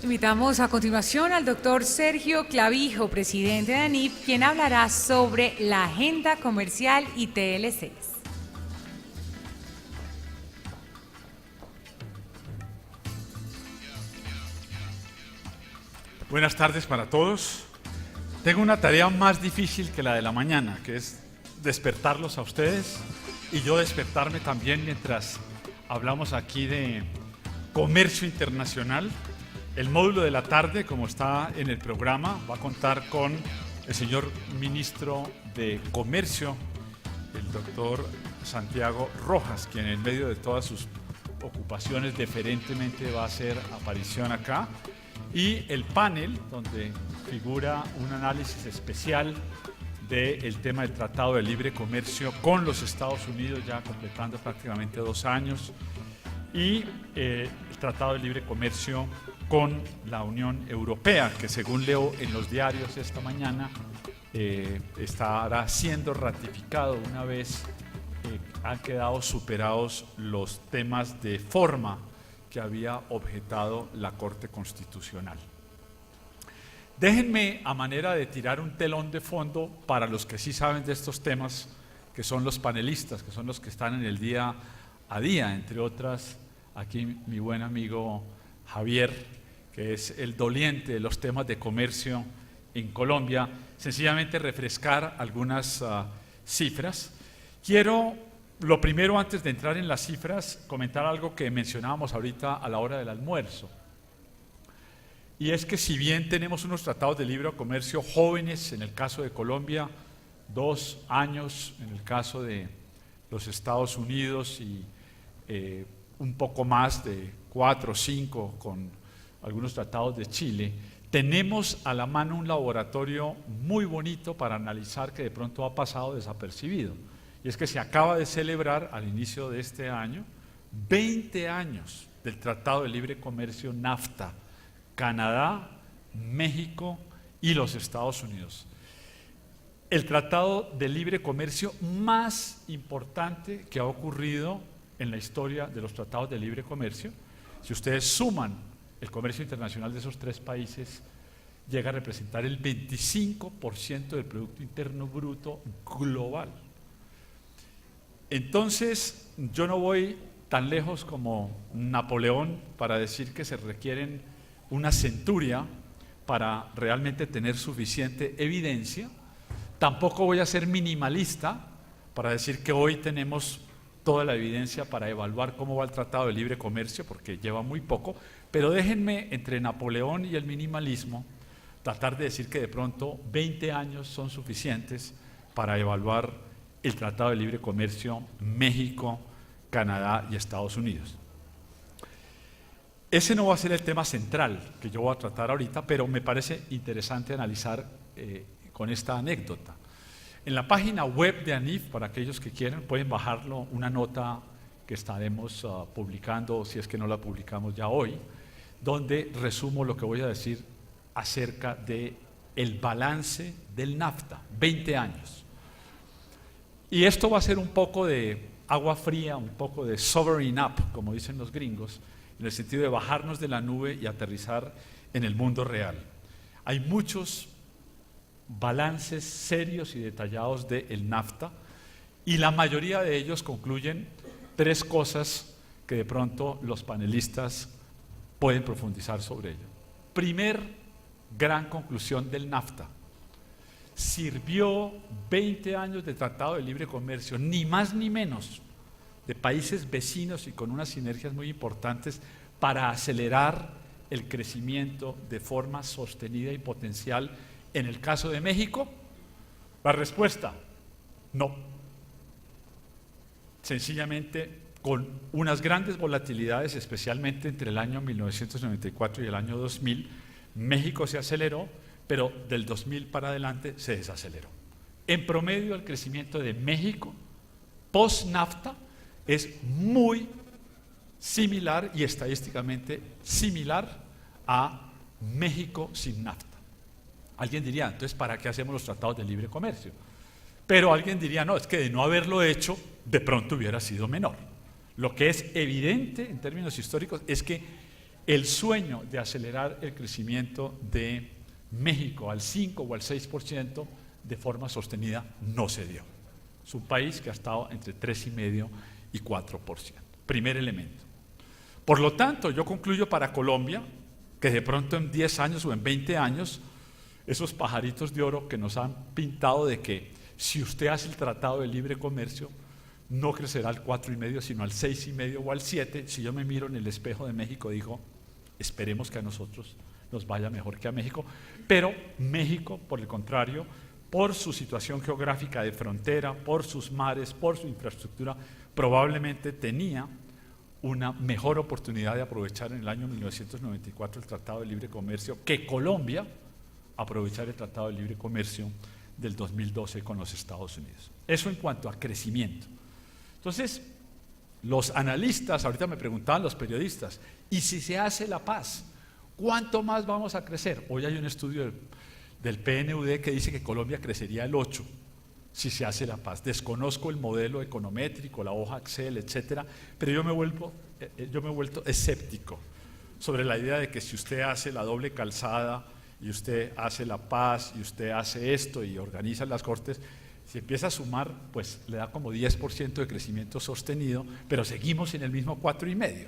Invitamos a continuación al doctor Sergio Clavijo, presidente de ANIF, quien hablará sobre la agenda comercial y TLCs. Buenas tardes para todos. Tengo una tarea más difícil que la de la mañana, que es despertarlos a ustedes y yo despertarme también mientras hablamos aquí de comercio internacional. El módulo de la tarde, como está en el programa, va a contar con el señor ministro de Comercio, el doctor Santiago Rojas, quien en medio de todas sus ocupaciones deferentemente va a hacer aparición acá. Y el panel, donde figura un análisis especial del tema del Tratado de Libre Comercio con los Estados Unidos, ya completando prácticamente 2 años, y el Tratado de Libre Comercio con la Unión Europea, que según leo en los diarios esta mañana, estará siendo ratificado una vez han quedado superados los temas de forma que había objetado la Corte Constitucional. Déjenme, a manera de tirar un telón de fondo para los que sí saben de estos temas, que son los panelistas, que son los que están en el día a día, entre otras, aquí mi buen amigo Javier, que es el doliente de los temas de comercio en Colombia, sencillamente refrescar algunas cifras. Quiero, lo primero, antes de entrar en las cifras, comentar algo que mencionábamos ahorita a la hora del almuerzo. Y es que si bien tenemos unos tratados de libre comercio jóvenes, en el caso de Colombia, 2 años, en el caso de los Estados Unidos, y un poco más de 4 o 5 con algunos tratados de Chile, tenemos a la mano un laboratorio muy bonito para analizar que de pronto ha pasado desapercibido. Y es que se acaba de celebrar al inicio de este año 20 años del Tratado de Libre Comercio NAFTA, Canadá, México y los Estados Unidos. El Tratado de Libre Comercio más importante que ha ocurrido en la historia de los tratados de libre comercio. Si ustedes suman el comercio internacional de esos 3 países, llega a representar el 25% del Producto Interno Bruto global. Entonces, yo no voy tan lejos como Napoleón para decir que se requieren una centuria para realmente tener suficiente evidencia. Tampoco voy a ser minimalista para decir que hoy tenemos toda la evidencia para evaluar cómo va el Tratado de Libre Comercio, porque lleva muy poco, pero déjenme, entre Napoleón y el minimalismo, tratar de decir que de pronto 20 años son suficientes para evaluar el Tratado de Libre Comercio México, Canadá y Estados Unidos. Ese no va a ser el tema central que yo voy a tratar ahorita, pero me parece interesante analizar con esta anécdota. En la página web de ANIF, para aquellos que quieran, pueden bajarlo, una nota que estaremos publicando, si es que no la publicamos ya hoy, donde resumo lo que voy a decir acerca del balance del NAFTA, 20 años. Y esto va a ser un poco de agua fría, un poco de sobering up, como dicen los gringos, en el sentido de bajarnos de la nube y aterrizar en el mundo real. Hay muchos balances serios y detallados del NAFTA y la mayoría de ellos concluyen 3 cosas que de pronto los panelistas pueden profundizar sobre ello. Primer gran conclusión del NAFTA: sirvió 20 años de Tratado de Libre Comercio, ni más ni menos, de países vecinos y con unas sinergias muy importantes para acelerar el crecimiento de forma sostenida y potencial. En el caso de México, la respuesta: no. Sencillamente, con unas grandes volatilidades, especialmente entre el año 1994 y el año 2000, México se aceleró, pero del 2000 para adelante se desaceleró. En promedio, el crecimiento de México post-NAFTA es muy similar y estadísticamente similar a México sin NAFTA. Alguien diría, entonces, ¿para qué hacemos los tratados de libre comercio? Pero alguien diría, no, es que de no haberlo hecho, de pronto hubiera sido menor. Lo que es evidente en términos históricos es que el sueño de acelerar el crecimiento de México al 5 o al 6% de forma sostenida no se dio. Es un país que ha estado entre 3,5% y 4%. Primer elemento. Por lo tanto, yo concluyo para Colombia que de pronto en 10 años o en 20 años, esos pajaritos de oro que nos han pintado de que si usted hace el Tratado de Libre Comercio, no crecerá al 4,5%, sino al 6,5% o al 7%. Si yo me miro en el espejo de México, digo, esperemos que a nosotros nos vaya mejor que a México, pero México, por el contrario, por su situación geográfica de frontera, por sus mares, por su infraestructura, probablemente tenía una mejor oportunidad de aprovechar en el año 1994 el Tratado de Libre Comercio que Colombia aprovechar el Tratado de Libre Comercio del 2012 con los Estados Unidos. Eso en cuanto a crecimiento. Entonces, los analistas, ahorita me preguntaban los periodistas, ¿y si se hace la paz? ¿Cuánto más vamos a crecer? Hoy hay un estudio del PNUD que dice que Colombia crecería el 8% si se hace la paz. Desconozco el modelo econométrico, la hoja Excel, etcétera, pero yo me he vuelto escéptico sobre la idea de que si usted hace la doble calzada y usted hace la paz y usted hace esto y organiza las cortes, si empieza a sumar, pues le da como 10% de crecimiento sostenido, pero seguimos en el mismo 4,5%.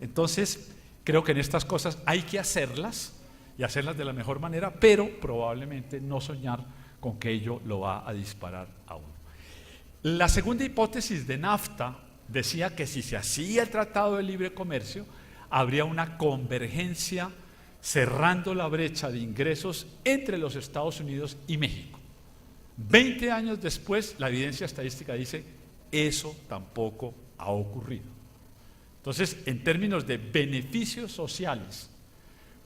Entonces, creo que en estas cosas hay que hacerlas y hacerlas de la mejor manera, pero probablemente no soñar con que ello lo va a disparar a uno. La segunda hipótesis de NAFTA decía que si se hacía el Tratado de Libre Comercio, habría una convergencia cerrando la brecha de ingresos entre los Estados Unidos y México. 20 años después, la evidencia estadística dice, eso tampoco ha ocurrido. Entonces, en términos de beneficios sociales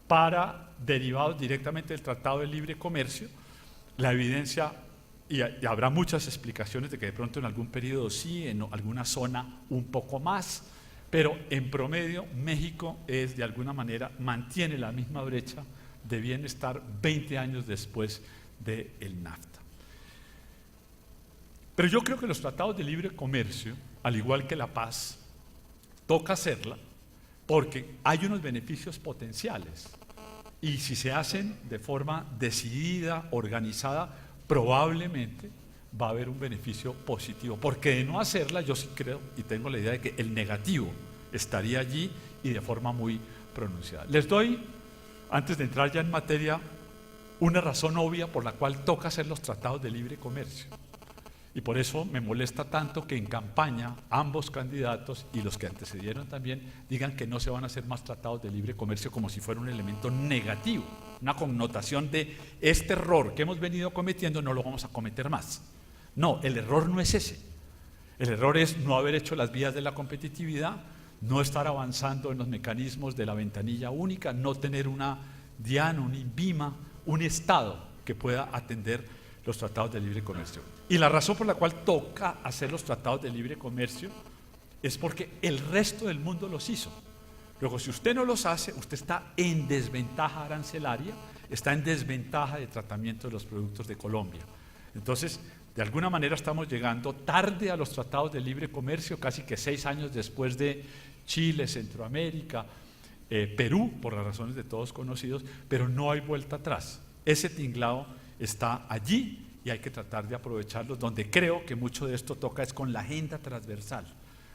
para derivados directamente del Tratado de Libre Comercio, la evidencia, y habrá muchas explicaciones de que de pronto en algún periodo sí, en alguna zona un poco más, pero en promedio México de alguna manera mantiene la misma brecha de bienestar 20 años después del NAFTA. Pero yo creo que los tratados de libre comercio, al igual que la paz, toca hacerla porque hay unos beneficios potenciales y si se hacen de forma decidida, organizada, probablemente va a haber un beneficio positivo, porque de no hacerla yo sí creo y tengo la idea de que el negativo estaría allí y de forma muy pronunciada. Les doy, antes de entrar ya en materia, una razón obvia por la cual toca hacer los tratados de libre comercio. Y por eso me molesta tanto que en campaña ambos candidatos y los que antecedieron también digan que no se van a hacer más tratados de libre comercio como si fuera un elemento negativo, una connotación de este error que hemos venido cometiendo no lo vamos a cometer más. No, el error no es ese. El error es no haber hecho las vías de la competitividad, no estar avanzando en los mecanismos de la ventanilla única, no tener una DIAN, un INVIMA, un Estado que pueda atender los tratados de libre comercio. Y la razón por la cual toca hacer los tratados de libre comercio es porque el resto del mundo los hizo. Luego, si usted no los hace, usted está en desventaja arancelaria, está en desventaja de tratamiento de los productos de Colombia. Entonces, de alguna manera estamos llegando tarde a los tratados de libre comercio, casi que 6 años después de Chile, Centroamérica, Perú, por las razones de todos conocidos, pero no hay vuelta atrás. Ese tinglado está allí y hay que tratar de aprovecharlo. Donde creo que mucho de esto toca es con la agenda transversal,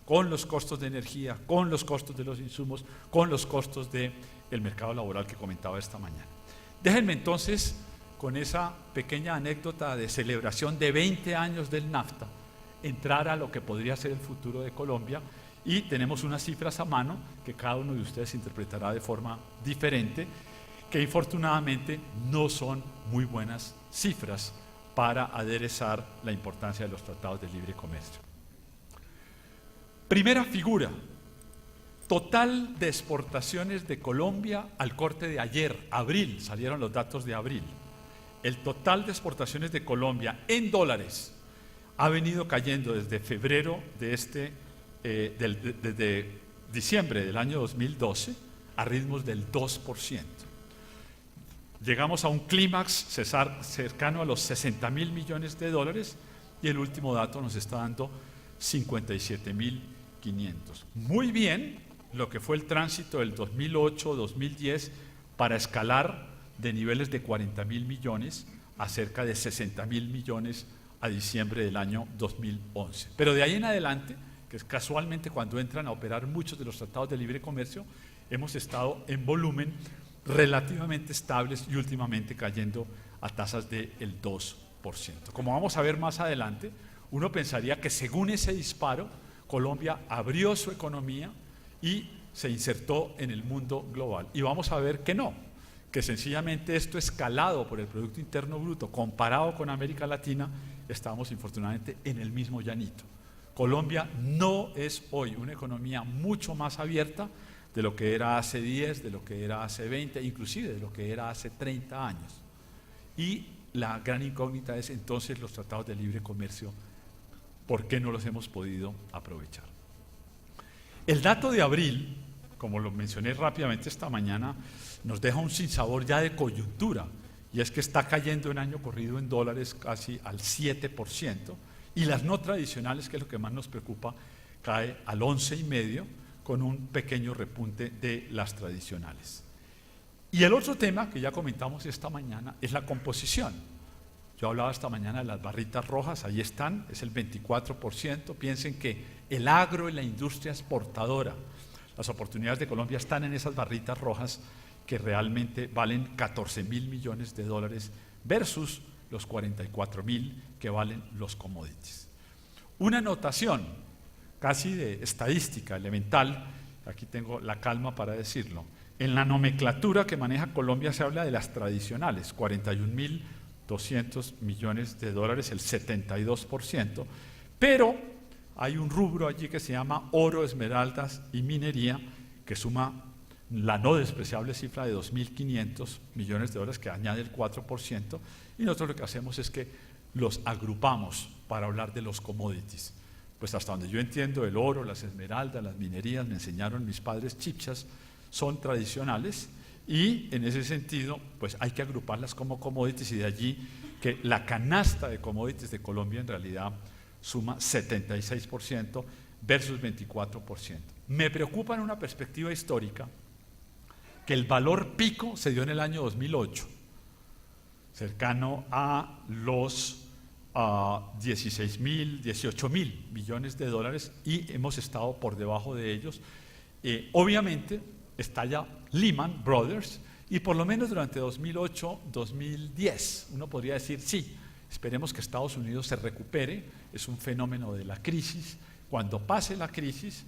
con los costos de energía, con los costos de los insumos, con los costos del mercado laboral que comentaba esta mañana. Déjenme entonces, con esa pequeña anécdota de celebración de 20 años del NAFTA, entrar a lo que podría ser el futuro de Colombia, y tenemos unas cifras a mano que cada uno de ustedes interpretará de forma diferente, que infortunadamente no son muy buenas cifras para aderezar la importancia de los tratados de libre comercio. Primera figura, total de exportaciones de Colombia al corte de ayer, abril, salieron los datos de abril. El total de exportaciones de Colombia en dólares ha venido cayendo desde febrero de desde diciembre del año 2012 a ritmos del 2%. Llegamos a un clímax cercano a los 60.000 millones de dólares y el último dato nos está dando 57.500. Muy bien, lo que fue el tránsito del 2008-2010 para escalar de niveles de 40.000 millones a cerca de 60.000 millones a diciembre del año 2011. Pero de ahí en adelante, que es casualmente cuando entran a operar muchos de los tratados de libre comercio, hemos estado en volumen relativamente estables y últimamente cayendo a tasas del 2%. Como vamos a ver más adelante, uno pensaría que según ese disparo, Colombia abrió su economía y se insertó en el mundo global. Y vamos a ver que no, que sencillamente esto escalado por el Producto Interno Bruto, comparado con América Latina, estamos infortunadamente en el mismo llanito. Colombia no es hoy una economía mucho más abierta de lo que era hace 10, de lo que era hace 20, inclusive de lo que era hace 30 años. Y la gran incógnita es entonces los tratados de libre comercio, ¿por qué no los hemos podido aprovechar? El dato de abril, como lo mencioné rápidamente esta mañana, nos deja un sinsabor ya de coyuntura, y es que está cayendo en año corrido en dólares casi al 7%, y las no tradicionales, que es lo que más nos preocupa, cae al 11,5%, con un pequeño repunte de las tradicionales. Y el otro tema que ya comentamos esta mañana es la composición. Yo hablaba esta mañana de las barritas rojas, ahí están, es el 24%. Piensen que el agro y la industria exportadora, las oportunidades de Colombia están en esas barritas rojas que realmente valen 14.000 millones de dólares versus los 44.000 que valen los commodities. Una anotación casi de estadística elemental, aquí tengo la calma para decirlo. En la nomenclatura que maneja Colombia se habla de las tradicionales, 41.200 millones de dólares, el 72%, pero hay un rubro allí que se llama oro, esmeraldas y minería, que suma la no despreciable cifra de 2.500 millones de dólares, que añade el 4%, y nosotros lo que hacemos es que los agrupamos para hablar de los commodities. Pues hasta donde yo entiendo, el oro, las esmeraldas, las minerías, me enseñaron mis padres chipchas, son tradicionales, y en ese sentido pues hay que agruparlas como commodities, y de allí que la canasta de commodities de Colombia en realidad suma 76% versus 24%. Me preocupa en una perspectiva histórica que el valor pico se dio en el año 2008, cercano a los 16.000, 18.000 millones de dólares, y hemos estado por debajo de ellos. Obviamente estalla Lehman Brothers, y por lo menos durante 2008-2010 uno podría decir sí, esperemos que Estados Unidos se recupere, es un fenómeno de la crisis. Cuando pase la crisis,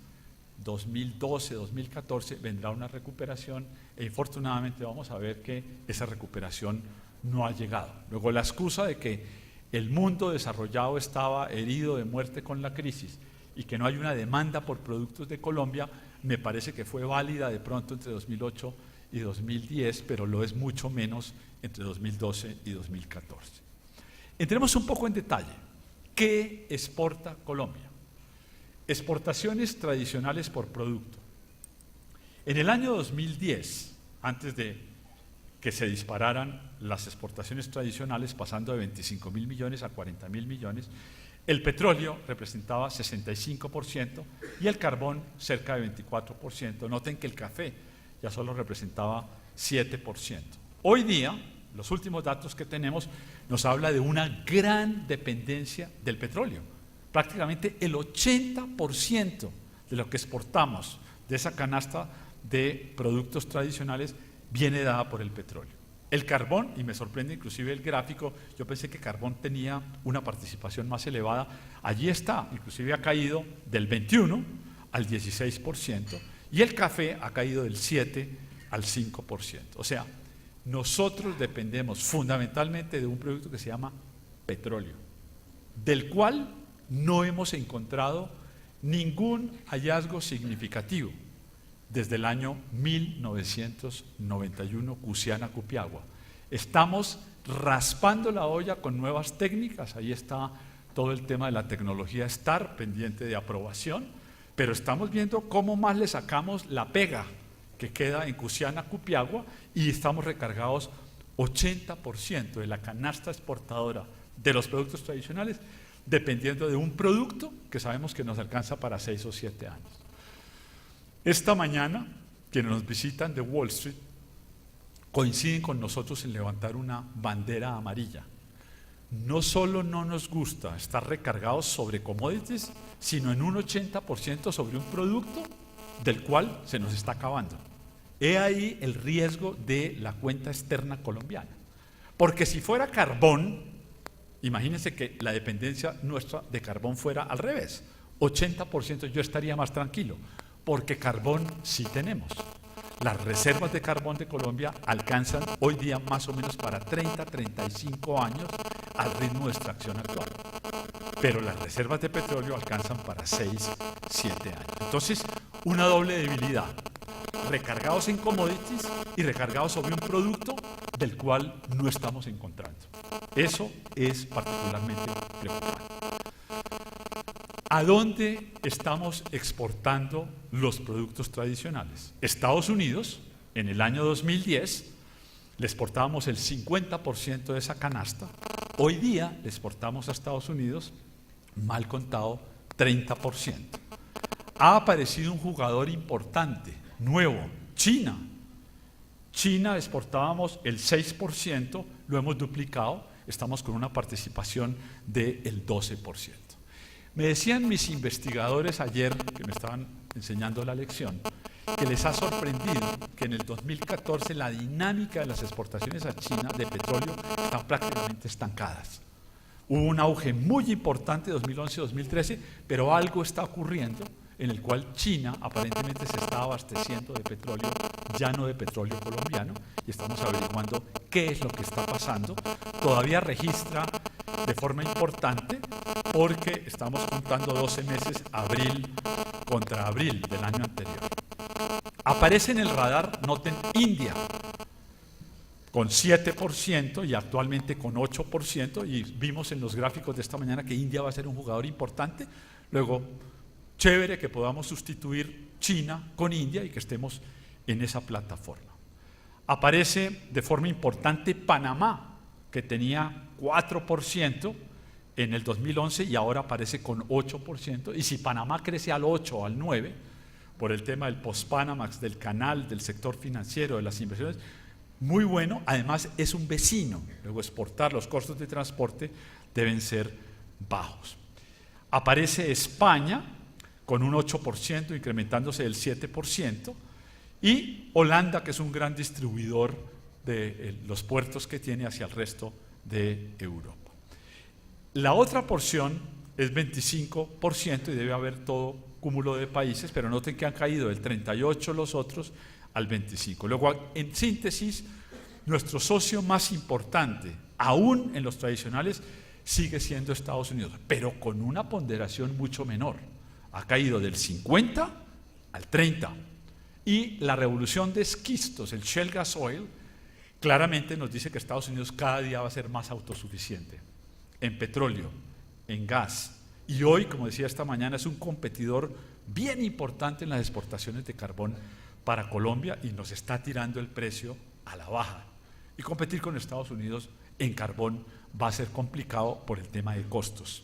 2012-2014 vendrá una recuperación, e infortunadamente vamos a ver que esa recuperación no ha llegado. Luego, la excusa de que el mundo desarrollado estaba herido de muerte con la crisis y que no hay una demanda por productos de Colombia, me parece que fue válida de pronto entre 2008 y 2010, pero lo es mucho menos entre 2012 y 2014. Entremos un poco en detalle. ¿Qué exporta Colombia? Exportaciones tradicionales por producto. En el año 2010, antes de que se dispararan las exportaciones tradicionales, pasando de 25.000 millones a 40.000 millones, el petróleo representaba 65% y el carbón cerca de 24%. Noten que el café ya solo representaba 7%. Hoy día, los últimos datos que tenemos nos habla de una gran dependencia del petróleo. Prácticamente el 80% de lo que exportamos de esa canasta de productos tradicionales viene dada por el petróleo. El carbón, y me sorprende inclusive el gráfico, yo pensé que carbón tenía una participación más elevada, allí está, inclusive ha caído del 21 al 16%, y el café ha caído del 7 al 5%. O sea, nosotros dependemos fundamentalmente de un producto que se llama petróleo, del cual no hemos encontrado ningún hallazgo significativo desde el año 1991, Cusiana-Cupiagua. Estamos raspando la olla con nuevas técnicas, ahí está todo el tema de la tecnología STAR pendiente de aprobación, pero estamos viendo cómo más le sacamos la pega que queda en Cusiana-Cupiagua, y estamos recargados 80% de la canasta exportadora de los productos tradicionales, dependiendo de un producto que sabemos que nos alcanza para 6 o 7 años. Esta mañana, quienes nos visitan de Wall Street coinciden con nosotros en levantar una bandera amarilla. No solo no nos gusta estar recargados sobre commodities, sino en un 80% sobre un producto del cual se nos está acabando. He ahí el riesgo de la cuenta externa colombiana. Porque si fuera carbón, imagínense que la dependencia nuestra de carbón fuera al revés. 80% yo estaría más tranquilo, porque carbón sí tenemos. Las reservas de carbón de Colombia alcanzan hoy día más o menos para 30-35 años al ritmo de extracción actual. Pero las reservas de petróleo alcanzan para 6-7 años. Entonces, una doble debilidad. Recargados en commodities y recargados sobre un producto del cual no estamos encontrando. Eso es particularmente preocupante. ¿A dónde estamos exportando los productos tradicionales? Estados Unidos, en el año 2010, le exportábamos el 50% de esa canasta. Hoy día le exportamos a Estados Unidos, mal contado, 30%. Ha aparecido un jugador importante, nuevo, China. China exportábamos el 6%, lo hemos duplicado, estamos con una participación del 12%. Me decían mis investigadores ayer, que me estaban enseñando la lección, que les ha sorprendido que en el 2014 la dinámica de las exportaciones a China de petróleo están prácticamente estancadas. Hubo un auge muy importante 2011-2013, pero algo está ocurriendo en el cual China aparentemente se está abasteciendo de petróleo, ya no de petróleo colombiano, y estamos averiguando qué es lo que está pasando. Todavía registra de forma importante porque estamos contando 12 meses abril contra abril del año anterior. Aparece en el radar, noten, India, con 7% y actualmente con 8%, y vimos en los gráficos de esta mañana que India va a ser un jugador importante. Luego, chévere que podamos sustituir China con India y que estemos en esa plataforma. Aparece de forma importante Panamá, que tenía 4% en el 2011 y ahora aparece con 8%, y si Panamá crece al 8 o al 9%, por el tema del post-Panamax, del canal, del sector financiero, de las inversiones, muy bueno. Además es un vecino, luego exportar, los costos de transporte deben ser bajos. Aparece España con un 8%, incrementándose del 7%, y Holanda, que es un gran distribuidor de los puertos que tiene hacia el resto de Europa. La otra porción es 25% y debe haber todo cúmulo de países, pero noten que han caído del 38% los otros al 25%. Luego, en síntesis, nuestro socio más importante, aún en los tradicionales, sigue siendo Estados Unidos, pero con una ponderación mucho menor. Ha caído del 50% al 30%. Y la revolución de esquistos, el shale gas oil, claramente nos dice que Estados Unidos cada día va a ser más autosuficiente en petróleo, en gas. Y hoy, como decía esta mañana, es un competidor bien importante en las exportaciones de carbón para Colombia y nos está tirando el precio a la baja. Y competir con Estados Unidos en carbón va a ser complicado por el tema de costos.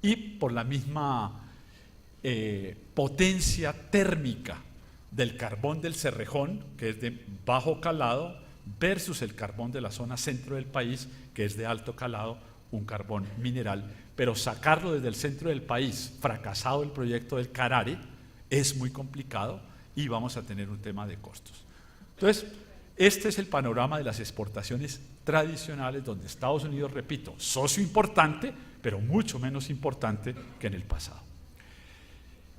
Y por la misma potencia térmica del carbón del Cerrejón, que es de bajo calado, versus el carbón de la zona centro del país, que es de alto calado, un carbón mineral, pero sacarlo desde el centro del país, fracasado el proyecto del Carare, es muy complicado y vamos a tener un tema de costos. Entonces, este es el panorama de las exportaciones tradicionales, donde Estados Unidos, repito, socio importante, pero mucho menos importante que en el pasado.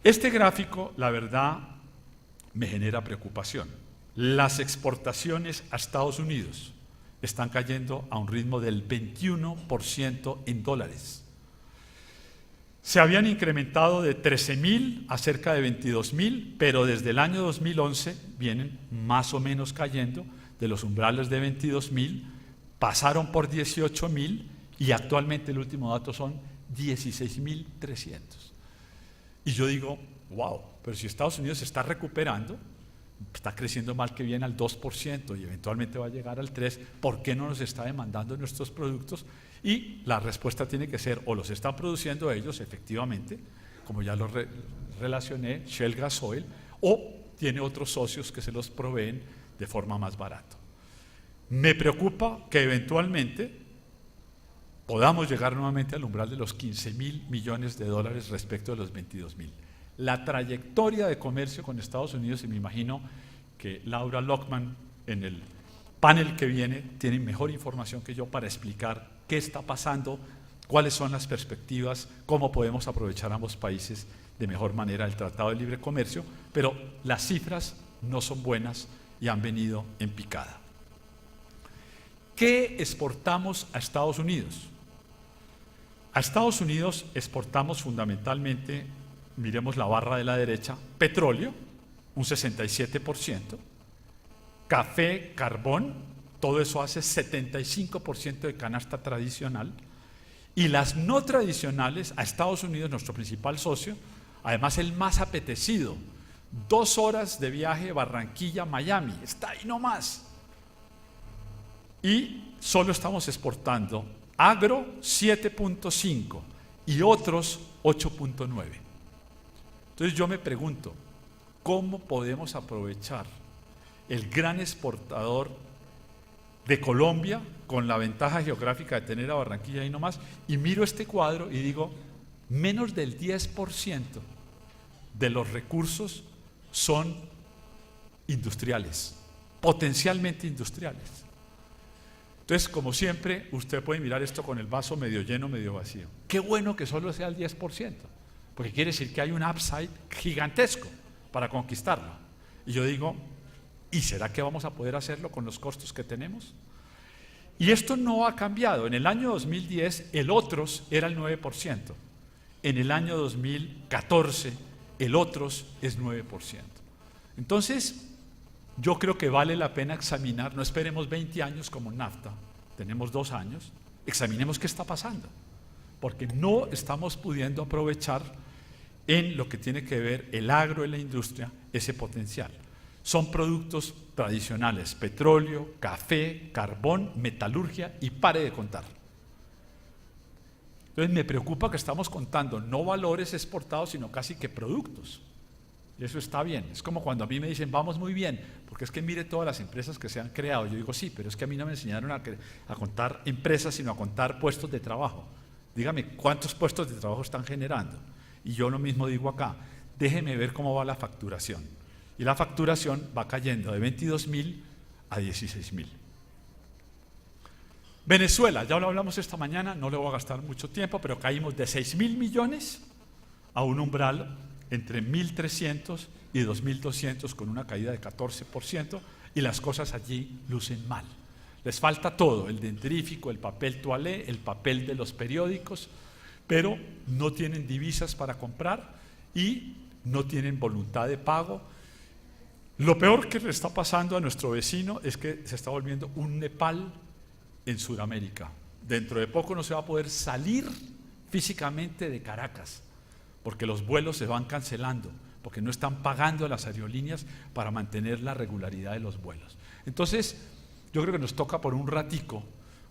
Este gráfico, la verdad, me genera preocupación. Las exportaciones a Estados Unidos están cayendo a un ritmo del 21% en dólares. Se habían incrementado de 13.000 a cerca de 22.000, pero desde el año 2011 vienen más o menos cayendo de los umbrales de 22.000, pasaron por 18.000 y actualmente el último dato son 16.300. Y yo digo, wow, pero si Estados Unidos se está recuperando, está creciendo mal que bien al 2% y eventualmente va a llegar al 3%, ¿por qué no nos está demandando nuestros productos? Y la respuesta tiene que ser, o los están produciendo ellos efectivamente, como ya lo relacioné, shale gas oil, o tiene otros socios que se los proveen de forma más barata. Me preocupa que eventualmente podamos llegar nuevamente al umbral de los 15.000 millones de dólares respecto de los 22.000. La trayectoria de comercio con Estados Unidos, y me imagino que Laura Lockman en el panel que viene tiene mejor información que yo para explicar qué está pasando, cuáles son las perspectivas, cómo podemos aprovechar ambos países de mejor manera el Tratado de Libre Comercio, pero las cifras no son buenas y han venido en picada. ¿Qué exportamos a Estados Unidos? A Estados Unidos exportamos fundamentalmente, miremos la barra de la derecha, petróleo, un 67%, café, carbón, todo eso hace 75% de canasta tradicional, y las no tradicionales a Estados Unidos, nuestro principal socio, además el más apetecido, 2 horas de viaje Barranquilla-Miami, está ahí nomás. Y solo estamos exportando agro 7.5 y otros 8.9. Entonces yo me pregunto, ¿cómo podemos aprovechar el gran exportador de Colombia con la ventaja geográfica de tener a Barranquilla ahí nomás? Y miro este cuadro y digo, menos del 10% de los recursos son industriales, potencialmente industriales. Entonces, como siempre, usted puede mirar esto con el vaso medio lleno, medio vacío. Qué bueno que solo sea el 10%, porque quiere decir que hay un upside gigantesco para conquistarlo. Y yo digo, ¿y será que vamos a poder hacerlo con los costos que tenemos? Y esto no ha cambiado. En el año 2010, el otros era el 9%. En el año 2014, el otros es 9%. Entonces, yo creo que vale la pena examinar, no esperemos 20 años como NAFTA, tenemos 2 años, examinemos qué está pasando, porque no estamos pudiendo aprovechar en lo que tiene que ver el agro y la industria ese potencial. Son productos tradicionales, petróleo, café, carbón, metalurgia y pare de contar. Entonces me preocupa que estamos contando no valores exportados, sino casi que productos. Y eso está bien. Es como cuando a mí me dicen, vamos muy bien, porque es que mire todas las empresas que se han creado. Yo digo, sí, pero es que a mí no me enseñaron a contar empresas, sino a contar puestos de trabajo. Dígame, ¿cuántos puestos de trabajo están generando? Y yo lo mismo digo acá, déjeme ver cómo va la facturación. Y la facturación va cayendo de 22.000 a 16.000. Venezuela, ya lo hablamos esta mañana, no le voy a gastar mucho tiempo, pero caímos de 6.000 millones a un umbral entre 1.300 y 2.200 con una caída de 14%, y las cosas allí lucen mal. Les falta todo, el dentífrico, el papel toalé, el papel de los periódicos, pero no tienen divisas para comprar y no tienen voluntad de pago. Lo peor que le está pasando a nuestro vecino es que se está volviendo un Nepal en Sudamérica. Dentro de poco no se va a poder salir físicamente de Caracas, porque los vuelos se van cancelando, porque no están pagando a las aerolíneas para mantener la regularidad de los vuelos. Entonces, yo creo que nos toca por un ratico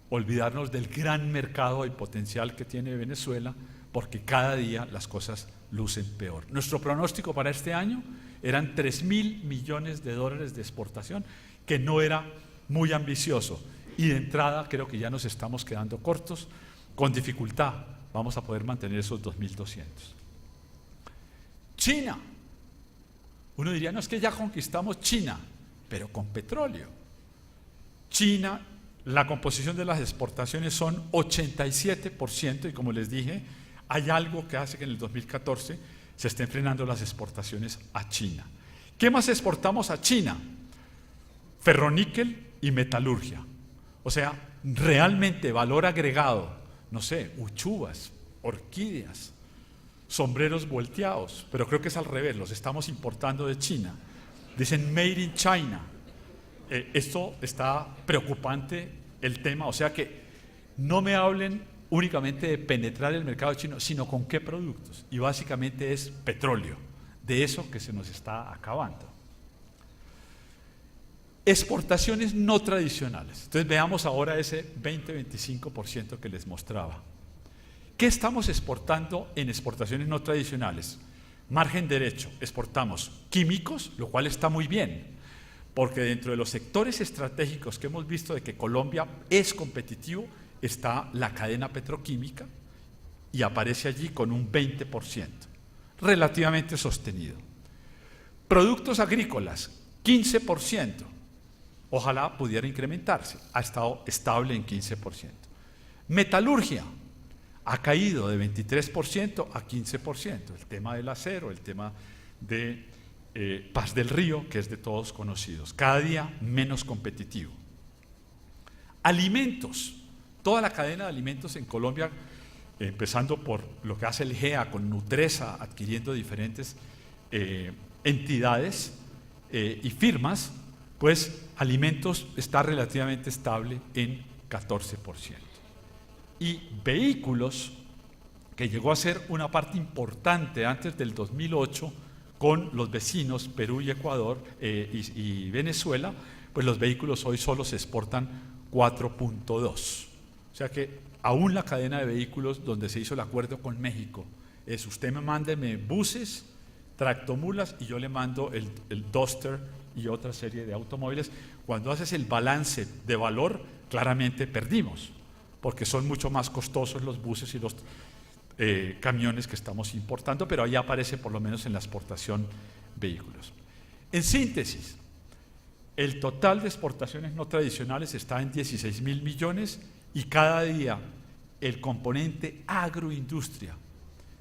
olvidarnos del gran mercado y potencial que tiene Venezuela, porque cada día las cosas lucen peor. Nuestro pronóstico para este año eran 3.000 millones de dólares de exportación, que no era muy ambicioso. Y de entrada creo que ya nos estamos quedando cortos, con dificultad vamos a poder mantener esos 2.200. China, uno diría, no, es que ya conquistamos China, pero con petróleo. China, la composición de las exportaciones son 87%, y como les dije, hay algo que hace que en el 2014 se estén frenando las exportaciones a China. ¿Qué más exportamos a China? Ferroníquel y metalurgia. O sea, realmente valor agregado, no sé, uchuvas, orquídeas, sombreros volteados, pero creo que es al revés, los estamos importando de China. Dicen Made in China. Esto está preocupante el tema, o sea que no me hablen únicamente de penetrar el mercado chino, sino con qué productos. Y básicamente es petróleo, de eso que se nos está acabando. Exportaciones no tradicionales. Entonces veamos ahora ese 20-25% que les mostraba. ¿Qué estamos exportando en exportaciones no tradicionales? Margen derecho, exportamos químicos, lo cual está muy bien, porque dentro de los sectores estratégicos que hemos visto de que Colombia es competitivo, está la cadena petroquímica y aparece allí con un 20%, relativamente sostenido. Productos agrícolas, 15%, ojalá pudiera incrementarse, ha estado estable en 15%. Metalurgia, ha caído de 23% a 15%, el tema del acero, el tema de Paz del Río, que es de todos conocidos, cada día menos competitivo. Alimentos, toda la cadena de alimentos en Colombia, empezando por lo que hace el GEA con Nutresa, adquiriendo diferentes entidades y firmas, pues alimentos está relativamente estable en 14%. Y vehículos, que llegó a ser una parte importante antes del 2008 con los vecinos Perú y Ecuador y Venezuela, pues los vehículos hoy solo se exportan 4.2. O sea que aún la cadena de vehículos donde se hizo el acuerdo con México es: usted me mándeme buses, tractomulas y yo le mando el Duster y otra serie de automóviles. Cuando haces el balance de valor, claramente perdimos, porque son mucho más costosos los buses y los camiones que estamos importando, pero ahí aparece por lo menos en la exportación vehículos. En síntesis, el total de exportaciones no tradicionales está en 16.000 millones y cada día el componente agroindustria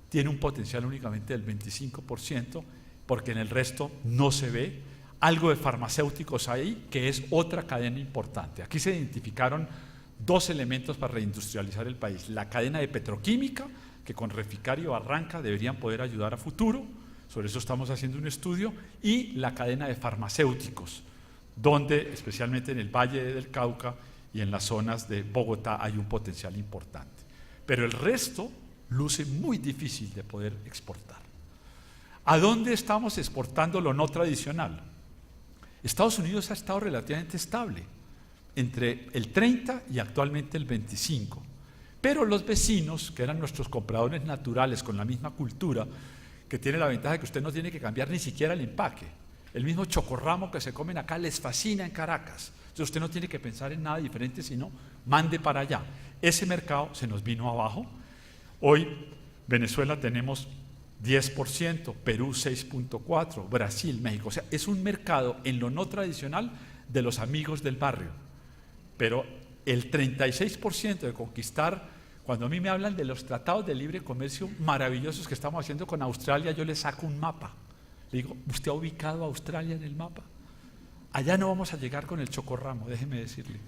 tiene un potencial únicamente del 25%, porque en el resto no se ve. Algo de farmacéuticos ahí, que es otra cadena importante. Aquí se identificaron dos elementos para reindustrializar el país: la cadena de petroquímica, que con Reficar y Barranca deberían poder ayudar a futuro, sobre eso estamos haciendo un estudio, y la cadena de farmacéuticos, donde especialmente en el Valle del Cauca y en las zonas de Bogotá hay un potencial importante. Pero el resto luce muy difícil de poder exportar. ¿A dónde estamos exportando lo no tradicional? Estados Unidos ha estado relativamente estable, entre el 30 y actualmente el 25. Pero los vecinos, que eran nuestros compradores naturales con la misma cultura, que tiene la ventaja de que usted no tiene que cambiar ni siquiera el empaque. El mismo chocorramo que se comen acá les fascina en Caracas. Entonces usted no tiene que pensar en nada diferente, sino mande para allá. Ese mercado se nos vino abajo. Hoy Venezuela tenemos 10%, Perú 6.4%, Brasil, México. O sea, es un mercado en lo no tradicional de los amigos del barrio. Pero el 36% de conquistar, cuando a mí me hablan de los tratados de libre comercio maravillosos que estamos haciendo con Australia, yo le saco un mapa. Le digo: ¿usted ha ubicado a Australia en el mapa? Allá no vamos a llegar con el chocorramo, déjeme decirle.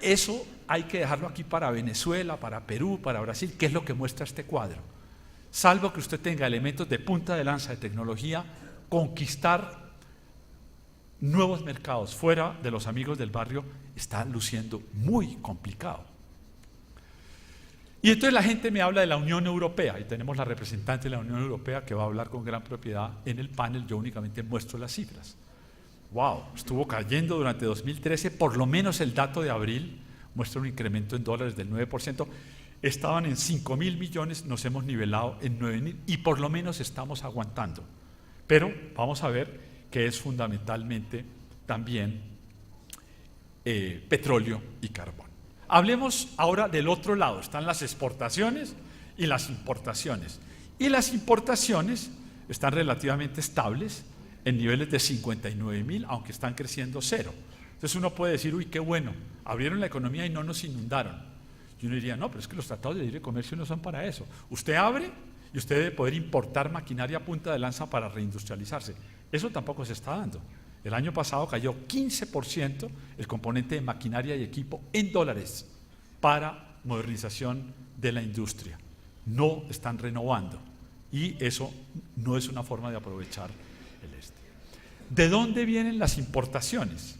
Eso hay que dejarlo aquí para Venezuela, para Perú, para Brasil, que es lo que muestra este cuadro. Salvo que usted tenga elementos de punta de lanza de tecnología, conquistar nuevos mercados fuera de los amigos del barrio está luciendo muy complicado. Y entonces la gente me habla de la Unión Europea, y tenemos la representante de la Unión Europea que va a hablar con gran propiedad en el panel. Yo únicamente muestro las cifras. ¡Wow! Estuvo cayendo durante 2013, por lo menos el dato de abril muestra un incremento en dólares del 9%. Estaban en 5.000 millones, nos hemos nivelado en 9.000 y por lo menos estamos aguantando. Pero vamos a ver que es fundamentalmente también petróleo y carbón. Hablemos ahora del otro lado. Están las exportaciones y las importaciones. Y las importaciones están relativamente estables en niveles de 59.000, aunque están creciendo cero. Entonces uno puede decir: uy, qué bueno, abrieron la economía y no nos inundaron. Y uno diría: no, pero es que los tratados de libre comercio no son para eso. Usted abre y usted debe poder importar maquinaria a punta de lanza para reindustrializarse. Eso tampoco se está dando. El año pasado cayó 15% el componente de maquinaria y equipo en dólares para modernización de la industria. No están renovando y eso no es una forma de aprovechar el este. ¿De dónde vienen las importaciones?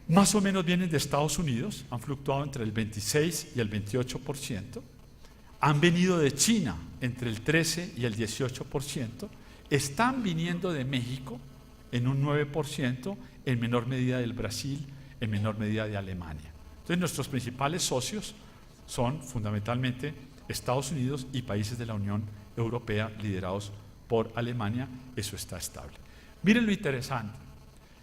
Más o menos vienen de Estados Unidos, han fluctuado entre el 26 y el 28%, han venido de China entre el 13 y el 18%, están viniendo de México en un 9%, en menor medida del Brasil, en menor medida de Alemania. Entonces nuestros principales socios son fundamentalmente Estados Unidos y países de la Unión europea liderados por Alemania, eso está estable. Miren lo interesante,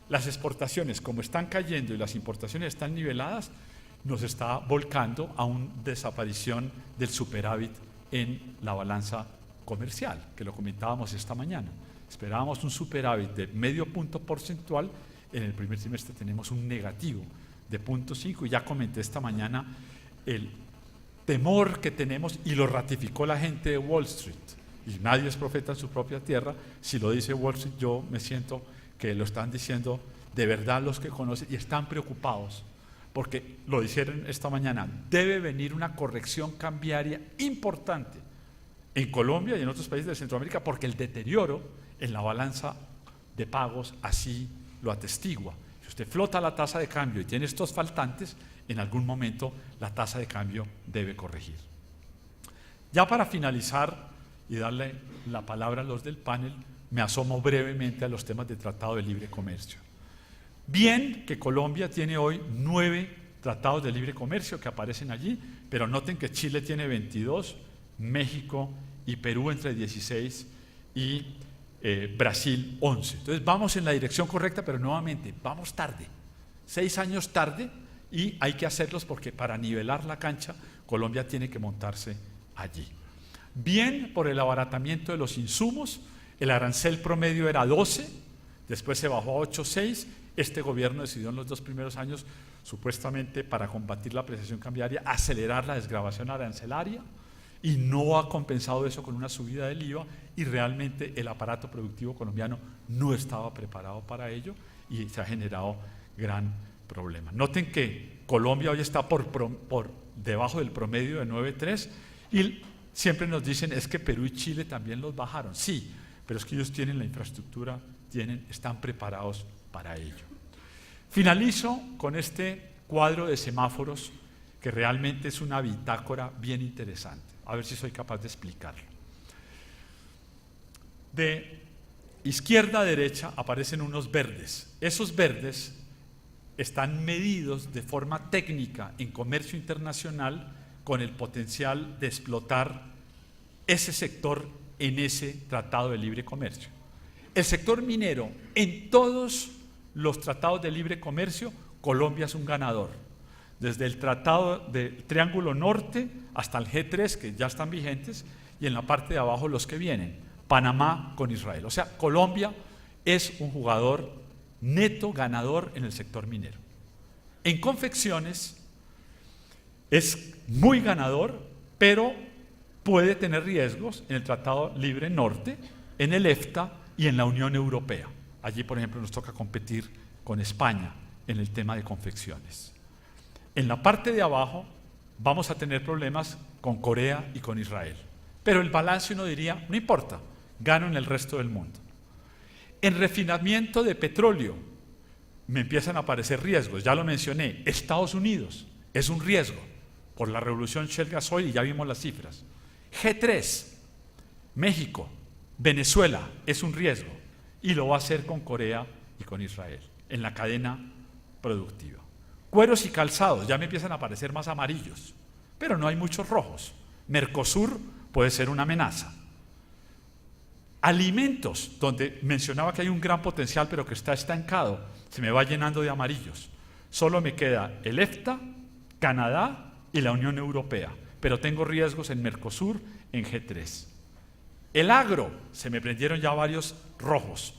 las exportaciones como están cayendo y las importaciones están niveladas, nos está volcando a una desaparición del superávit en la balanza comercial, que lo comentábamos esta mañana. Esperábamos un superávit de medio punto porcentual, en el primer trimestre tenemos un negativo de 0.5 y ya comenté esta mañana el temor que tenemos y lo ratificó la gente de Wall Street. Y nadie es profeta en su propia tierra. Si lo dice Wall Street, yo me siento que lo están diciendo de verdad los que conocen y están preocupados, porque lo dijeron esta mañana, debe venir una corrección cambiaria importante en Colombia y en otros países de Centroamérica, porque el deterioro en la balanza de pagos así lo atestigua. Si usted flota la tasa de cambio y tiene estos faltantes, en algún momento la tasa de cambio debe corregir. Ya para finalizar y darle la palabra a los del panel, me asomo brevemente a los temas de Tratado de Libre Comercio. Bien que Colombia tiene hoy 9 tratados de libre comercio que aparecen allí, pero noten que Chile tiene 22, México y Perú entre 16 y Brasil 11. Entonces vamos en la dirección correcta, pero nuevamente vamos tarde, 6 años tarde, y hay que hacerlos porque para nivelar la cancha Colombia tiene que montarse allí. Bien por el abaratamiento de los insumos, el arancel promedio era 12, después se bajó a 8,6. Este gobierno decidió en los 2 primeros años, supuestamente para combatir la apreciación cambiaria, acelerar la desgravación arancelaria, y no ha compensado eso con una subida del IVA, y realmente el aparato productivo colombiano no estaba preparado para ello y se ha generado gran problema. Noten que Colombia hoy está por debajo del promedio de 9,3 y siempre nos dicen es que Perú y Chile también los bajaron. Sí, pero es que ellos tienen la infraestructura, están preparados para ello. Finalizo con este cuadro de semáforos que realmente es una bitácora bien interesante. A ver si soy capaz de explicarlo. De izquierda a derecha aparecen unos verdes. Esos verdes están medidos de forma técnica en comercio internacional con el potencial de explotar ese sector en ese tratado de libre comercio. El sector minero, en todos los tratados de libre comercio, Colombia es un ganador. Desde el Tratado del Triángulo Norte hasta el G3, que ya están vigentes, y en la parte de abajo los que vienen, Panamá con Israel. O sea, Colombia es un jugador neto ganador en el sector minero. En confecciones es muy ganador, pero puede tener riesgos en el Tratado Libre Norte, en el EFTA y en la Unión Europea. Allí, por ejemplo, nos toca competir con España en el tema de confecciones. En la parte de abajo vamos a tener problemas con Corea y con Israel. Pero el balance uno diría, no importa, gano en el resto del mundo. En refinamiento de petróleo me empiezan a aparecer riesgos, ya lo mencioné, Estados Unidos es un riesgo por la revolución Shell Gas Oil y ya vimos las cifras. G3, México, Venezuela es un riesgo y lo va a hacer con Corea y con Israel en la cadena productiva. Cueros y calzados, ya me empiezan a aparecer más amarillos, pero no hay muchos rojos. Mercosur puede ser una amenaza. Alimentos, donde mencionaba que hay un gran potencial pero que está estancado, se me va llenando de amarillos. Solo me queda el EFTA, Canadá y la Unión Europea, pero tengo riesgos en Mercosur, en G3. El agro, se me prendieron ya varios rojos.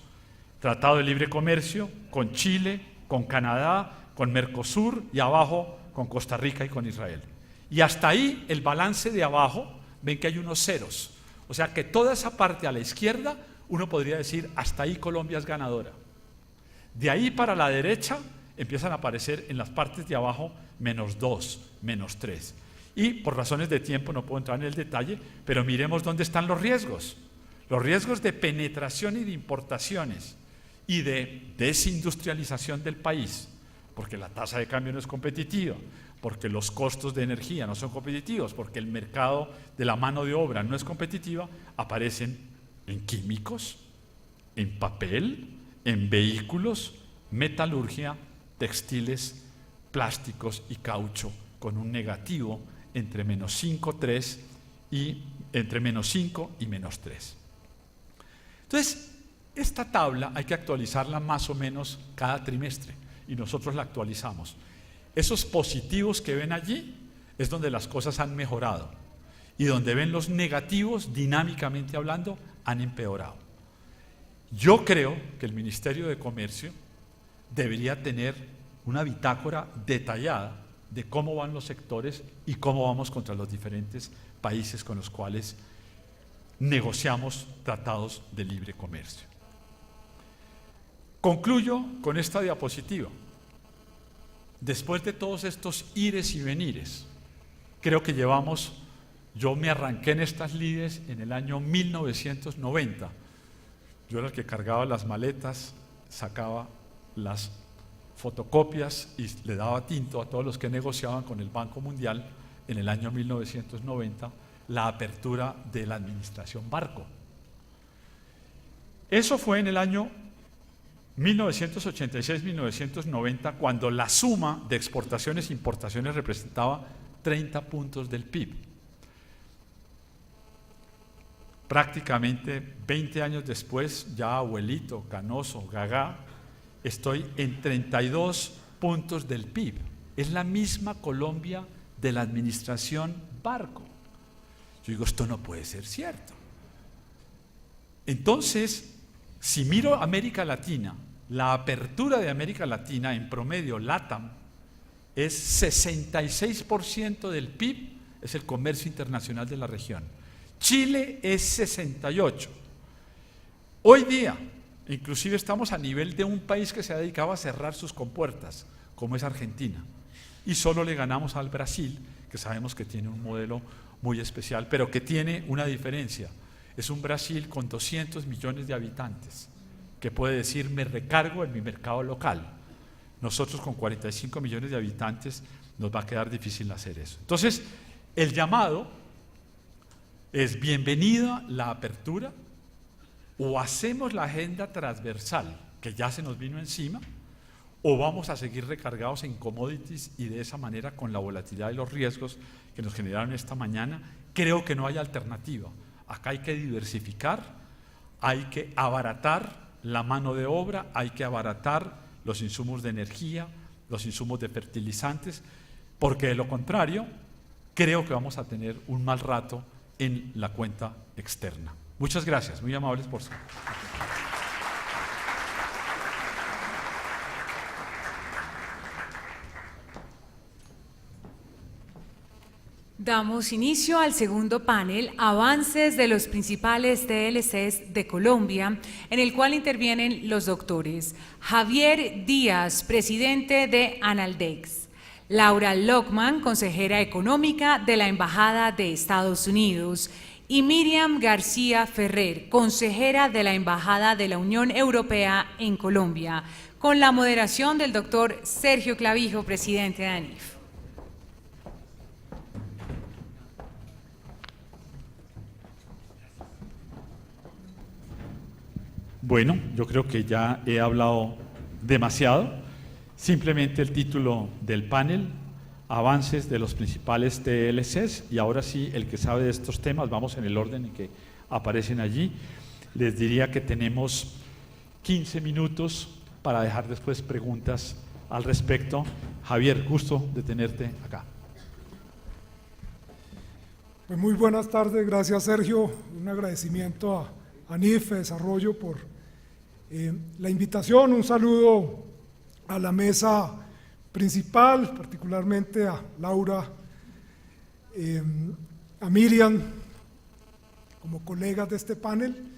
Tratado de libre comercio con Chile, con Canadá, con Mercosur y abajo con Costa Rica y con Israel. Y hasta ahí el balance de abajo, ven que hay unos ceros. O sea que toda esa parte a la izquierda, uno podría decir, hasta ahí Colombia es ganadora. De ahí para la derecha empiezan a aparecer en las partes de abajo -2, -3. Y por razones de tiempo no puedo entrar en el detalle, pero miremos dónde están los riesgos. Los riesgos de penetración y de importaciones y de desindustrialización del país, porque la tasa de cambio no es competitiva, porque los costos de energía no son competitivos, porque el mercado de la mano de obra no es competitiva, aparecen en químicos, en papel, en vehículos, metalurgia, textiles, plásticos y caucho, con un negativo entre -5,3 y entre -5 y -3. Entonces, esta tabla hay que actualizarla más o menos cada trimestre y nosotros la actualizamos. Esos positivos que ven allí es donde las cosas han mejorado y donde ven los negativos, dinámicamente hablando, han empeorado. Yo creo que el Ministerio de Comercio debería tener una bitácora detallada de cómo van los sectores y cómo vamos contra los diferentes países con los cuales negociamos tratados de libre comercio. Concluyo con esta diapositiva. Después de todos estos ires y venires, creo que yo me arranqué en estas lides en el año 1990. Yo era el que cargaba las maletas, sacaba las fotocopias y le daba tinto a todos los que negociaban con el Banco Mundial en el año 1990 la apertura de la administración Barco. Eso fue en el año 1986-1990, cuando la suma de exportaciones e importaciones representaba 30 puntos del PIB. Prácticamente 20 años después, ya abuelito, canoso, gagá, estoy en 32 puntos del PIB. Es la misma Colombia de la administración Barco. Yo digo, esto no puede ser cierto. Entonces, si miro América Latina, la apertura de América Latina en promedio, LATAM, es 66% del PIB, es el comercio internacional de la región. Chile es 68%. Hoy día, inclusive estamos a nivel de un país que se ha dedicado a cerrar sus compuertas, como es Argentina. Y solo le ganamos al Brasil, que sabemos que tiene un modelo muy especial, pero que tiene una diferencia. Es un Brasil con 200 millones de habitantes, que puede decir, me recargo en mi mercado local. Nosotros con 45 millones de habitantes nos va a quedar difícil hacer eso. Entonces, el llamado es bienvenida la apertura, o hacemos la agenda transversal, que ya se nos vino encima, o vamos a seguir recargados en commodities y de esa manera, con la volatilidad y los riesgos que nos generaron esta mañana, creo que no hay alternativa. Acá hay que diversificar, hay que abaratar la mano de obra, hay que abaratar los insumos de energía, los insumos de fertilizantes, porque de lo contrario, creo que vamos a tener un mal rato en la cuenta externa. Muchas gracias, muy amables por su atención. Damos inicio al segundo panel, avances de los principales TLCs de Colombia, en el cual intervienen los doctores Javier Díaz, presidente de Analdex, Laura Lockman, consejera económica de la Embajada de Estados Unidos, y Miriam García Ferrer, consejera de la Embajada de la Unión Europea en Colombia, con la moderación del doctor Sergio Clavijo, presidente de ANIF. Bueno, yo creo que ya he hablado demasiado. Simplemente el título del panel, avances de los principales TLCs, y ahora sí, el que sabe de estos temas, vamos en el orden en que aparecen allí. Les diría que tenemos 15 minutos para dejar después preguntas al respecto. Javier, gusto de tenerte acá. Pues muy buenas tardes, gracias Sergio, un agradecimiento a ANIF Desarrollo por la invitación, un saludo a la mesa principal, particularmente a Laura, a Miriam, como colegas de este panel,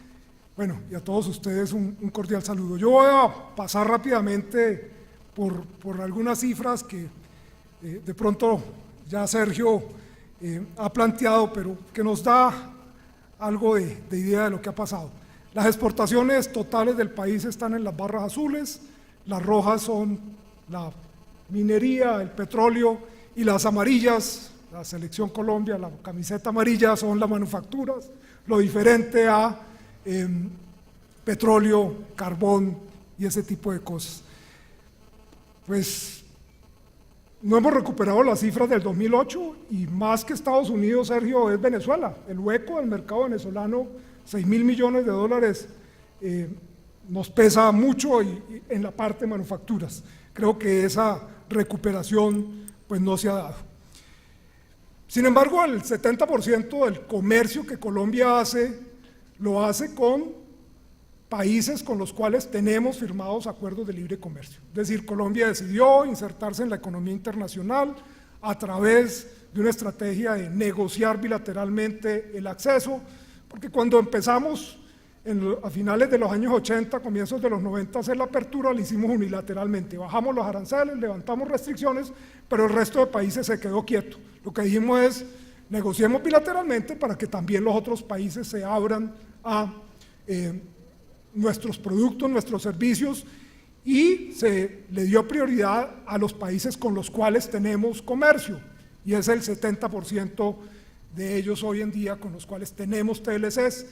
bueno, y a todos ustedes un cordial saludo. Yo voy a pasar rápidamente por algunas cifras que de pronto ya Sergio ha planteado, pero que nos da algo de idea de lo que ha pasado. Las exportaciones totales del país están en las barras azules, las rojas son la minería, el petróleo, y las amarillas, la Selección Colombia, la camiseta amarilla, son las manufacturas, lo diferente a petróleo, carbón y ese tipo de cosas. Pues no hemos recuperado las cifras del 2008 y más que Estados Unidos, Sergio, es Venezuela. El hueco del mercado venezolano, 6.000 millones de dólares, nos pesa mucho y en la parte de manufacturas. Creo que esa recuperación pues no se ha dado. Sin embargo, el 70% del comercio que Colombia hace, lo hace con países con los cuales tenemos firmados acuerdos de libre comercio. Es decir, Colombia decidió insertarse en la economía internacional a través de una estrategia de negociar bilateralmente el acceso, porque cuando empezamos a finales de los años 80, comienzos de los 90 a hacer la apertura, lo hicimos unilateralmente, bajamos los aranceles, levantamos restricciones, pero el resto de países se quedó quieto. Lo que dijimos es, negociemos bilateralmente para que también los otros países se abran a nuestros productos, nuestros servicios, y se le dio prioridad a los países con los cuales tenemos comercio, y es el 70% de ellos hoy en día con los cuales tenemos TLCs.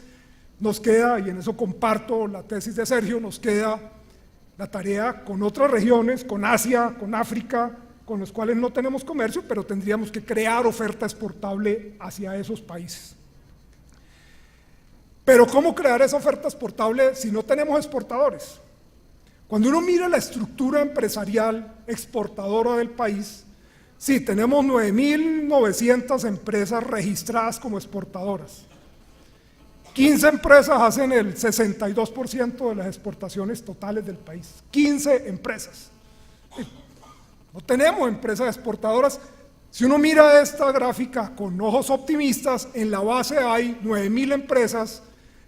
Nos queda, y en eso comparto la tesis de Sergio, nos queda la tarea con otras regiones, con Asia, con África, con los cuales no tenemos comercio, pero tendríamos que crear oferta exportable hacia esos países. Pero ¿cómo crear esa oferta exportable si no tenemos exportadores? Cuando uno mira la estructura empresarial exportadora del país, sí, tenemos 9.900 empresas registradas como exportadoras. 15 empresas hacen el 62% de las exportaciones totales del país. 15 empresas. No tenemos empresas exportadoras. Si uno mira esta gráfica con ojos optimistas, en la base hay 9.000 empresas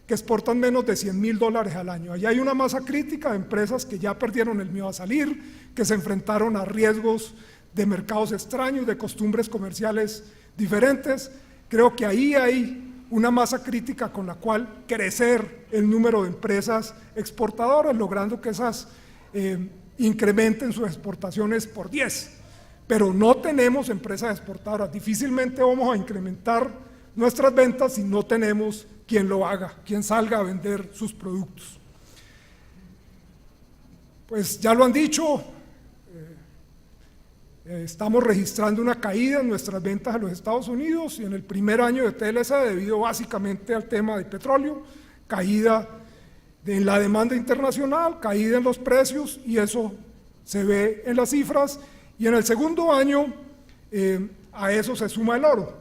que exportan menos de $100.000 al año. Allí hay una masa crítica de empresas que ya perdieron el miedo a salir, que se enfrentaron a riesgos de mercados extraños, de costumbres comerciales diferentes. Creo que ahí hay una masa crítica con la cual crecer el número de empresas exportadoras, logrando que esas incrementen sus exportaciones por 10. Pero no tenemos empresas exportadoras. Difícilmente vamos a incrementar nuestras ventas si no tenemos quien lo haga, quien salga a vender sus productos. Pues ya lo han dicho, estamos registrando una caída en nuestras ventas a los Estados Unidos y en el primer año de TLC debido básicamente al tema de petróleo, caída en la demanda internacional, caída en los precios, y eso se ve en las cifras. Y en el segundo año a eso se suma el oro,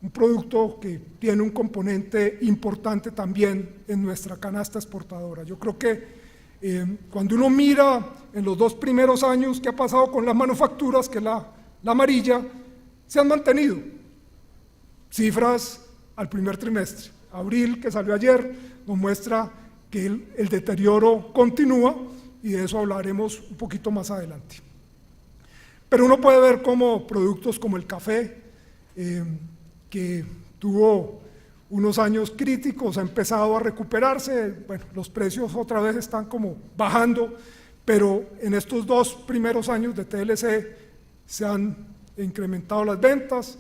un producto que tiene un componente importante también en nuestra canasta exportadora. Yo creo que cuando uno mira en los 2 primeros años qué ha pasado con las manufacturas, que es la amarilla, se han mantenido cifras al primer trimestre. Abril, que salió ayer, nos muestra que el deterioro continúa, y de eso hablaremos un poquito más adelante. Pero uno puede ver cómo productos como el café, que tuvo unos años críticos, ha empezado a recuperarse. Bueno, los precios otra vez están como bajando, pero en estos 2 primeros años de TLC se han incrementado las ventas.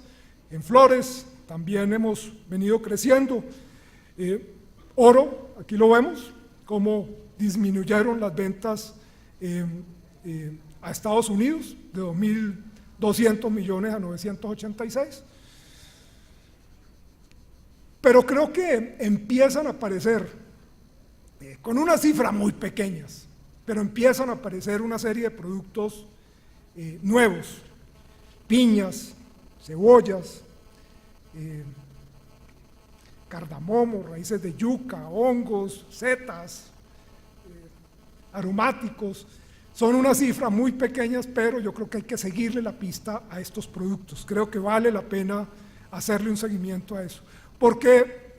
En flores también hemos venido creciendo. Oro, aquí lo vemos, cómo disminuyeron las ventas a Estados Unidos, de 2.200 millones a 986. Pero creo que empiezan a aparecer, con unas cifras muy pequeñas, pero empiezan a aparecer una serie de productos nuevos, piñas, cebollas, cardamomo, raíces de yuca, hongos, setas, aromáticos. Son unas cifras muy pequeñas, pero yo creo que hay que seguirle la pista a estos productos. Creo que vale la pena hacerle un seguimiento a eso, porque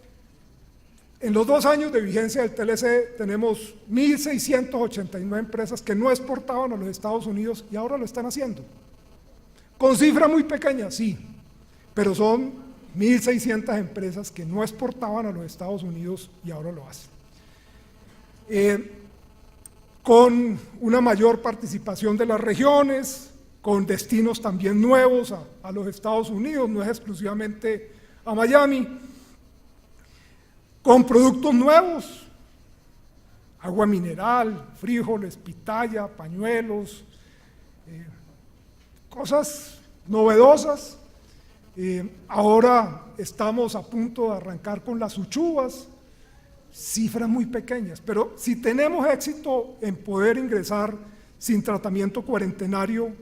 en los 2 años de vigencia del TLC tenemos 1.689 empresas que no exportaban a los Estados Unidos y ahora lo están haciendo. Con cifras muy pequeñas, sí, pero son 1.600 empresas que no exportaban a los Estados Unidos y ahora lo hacen. Con una mayor participación de las regiones, con destinos también nuevos a los Estados Unidos, no es exclusivamente a Miami, con productos nuevos, agua mineral, frijoles, pitaya, pañuelos, cosas novedosas. Ahora estamos a punto de arrancar con las uchuvas, cifras muy pequeñas, pero si tenemos éxito en poder ingresar sin tratamiento cuarentenario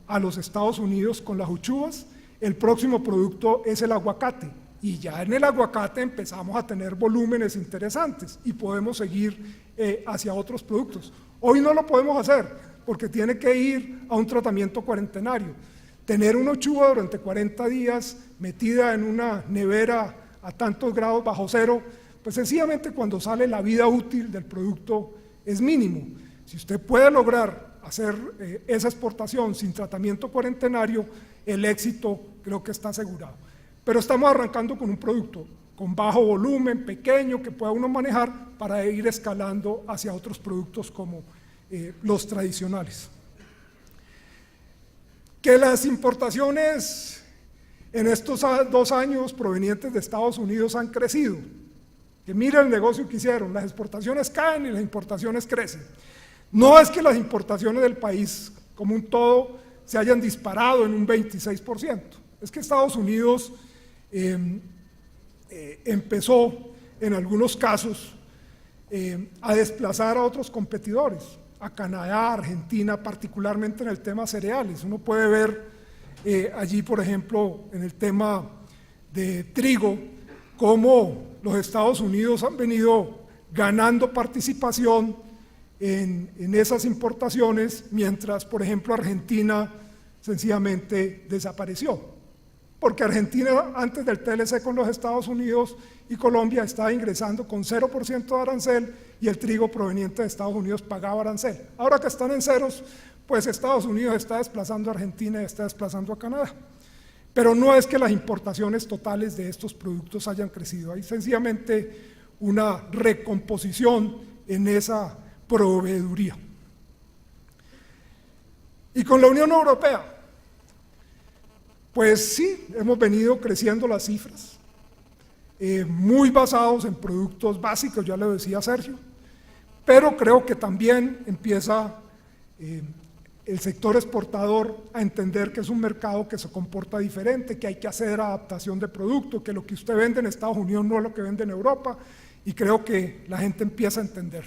a los Estados Unidos con las uchuvas, el próximo producto es el aguacate, y ya en el aguacate empezamos a tener volúmenes interesantes y podemos seguir hacia otros productos. Hoy no lo podemos hacer porque tiene que ir a un tratamiento cuarentenario. Tener una uchuva durante 40 días metida en una nevera a tantos grados bajo cero, pues sencillamente cuando sale la vida útil del producto es mínimo. Si usted puede lograr hacer esa exportación sin tratamiento cuarentenario, el éxito creo que está asegurado. Pero estamos arrancando con un producto con bajo volumen, pequeño, que pueda uno manejar para ir escalando hacia otros productos como los tradicionales. Que las importaciones en estos 2 años provenientes de Estados Unidos han crecido. Que miren el negocio que hicieron, las exportaciones caen y las importaciones crecen. No es que las importaciones del país como un todo se hayan disparado en un 26%, es que Estados Unidos empezó en algunos casos a desplazar a otros competidores, a Canadá, Argentina, particularmente en el tema cereales. Uno puede ver allí, por ejemplo, en el tema de trigo, cómo los Estados Unidos han venido ganando participación en esas importaciones, mientras, por ejemplo, Argentina sencillamente desapareció. Porque Argentina, antes del TLC con los Estados Unidos y Colombia, estaba ingresando con 0% de arancel y el trigo proveniente de Estados Unidos pagaba arancel. Ahora que están en ceros, pues Estados Unidos está desplazando a Argentina y está desplazando a Canadá. Pero no es que las importaciones totales de estos productos hayan crecido, hay sencillamente una recomposición en esa proveeduría. Y con la Unión Europea, pues sí, hemos venido creciendo las cifras, muy basados en productos básicos, ya le decía Sergio, pero creo que también empieza el sector exportador a entender que es un mercado que se comporta diferente, que hay que hacer adaptación de producto, que lo que usted vende en Estados Unidos no es lo que vende en Europa, y creo que la gente empieza a entender.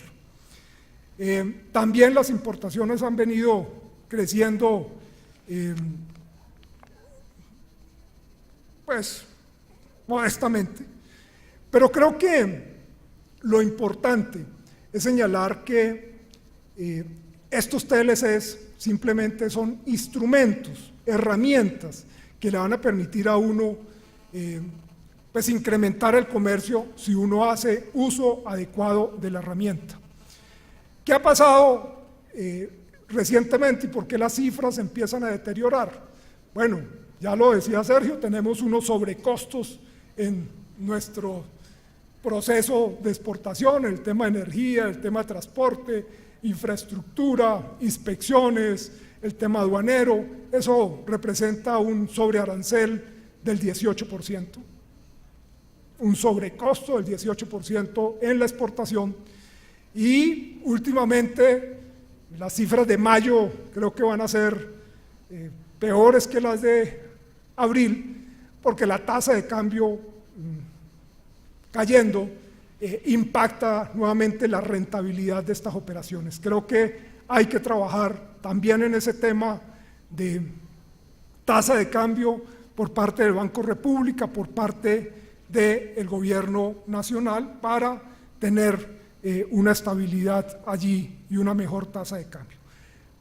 También las importaciones han venido creciendo, pues, modestamente, pero creo que lo importante es señalar que estos TLCs simplemente son instrumentos, herramientas que le van a permitir a uno pues incrementar el comercio si uno hace uso adecuado de la herramienta. ¿Qué ha pasado recientemente y por qué las cifras empiezan a deteriorar? Bueno, ya lo decía Sergio, tenemos unos sobrecostos en nuestro proceso de exportación, el tema de energía, el tema de transporte, infraestructura, inspecciones, el tema aduanero. Eso representa un sobrearancel del 18%, un sobrecosto del 18% en la exportación. Y últimamente las cifras de mayo creo que van a ser peores que las de abril, porque la tasa de cambio cayendo impacta nuevamente la rentabilidad de estas operaciones. Creo que hay que trabajar también en ese tema de tasa de cambio por parte del Banco República, por parte del gobierno nacional, para tener una estabilidad allí y una mejor tasa de cambio.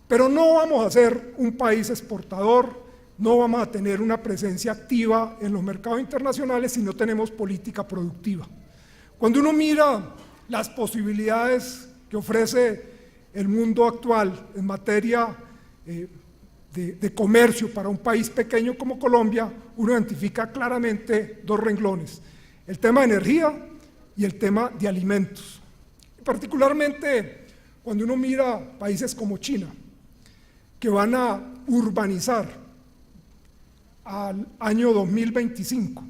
Pero no vamos a ser un país exportador, no vamos a tener una presencia activa en los mercados internacionales si no tenemos política productiva. Cuando uno mira las posibilidades que ofrece el mundo actual en materia de comercio para un país pequeño como Colombia, uno identifica claramente 2 renglones: el tema de energía y el tema de alimentos. Particularmente cuando uno mira países como China, que van a urbanizar al año 2025,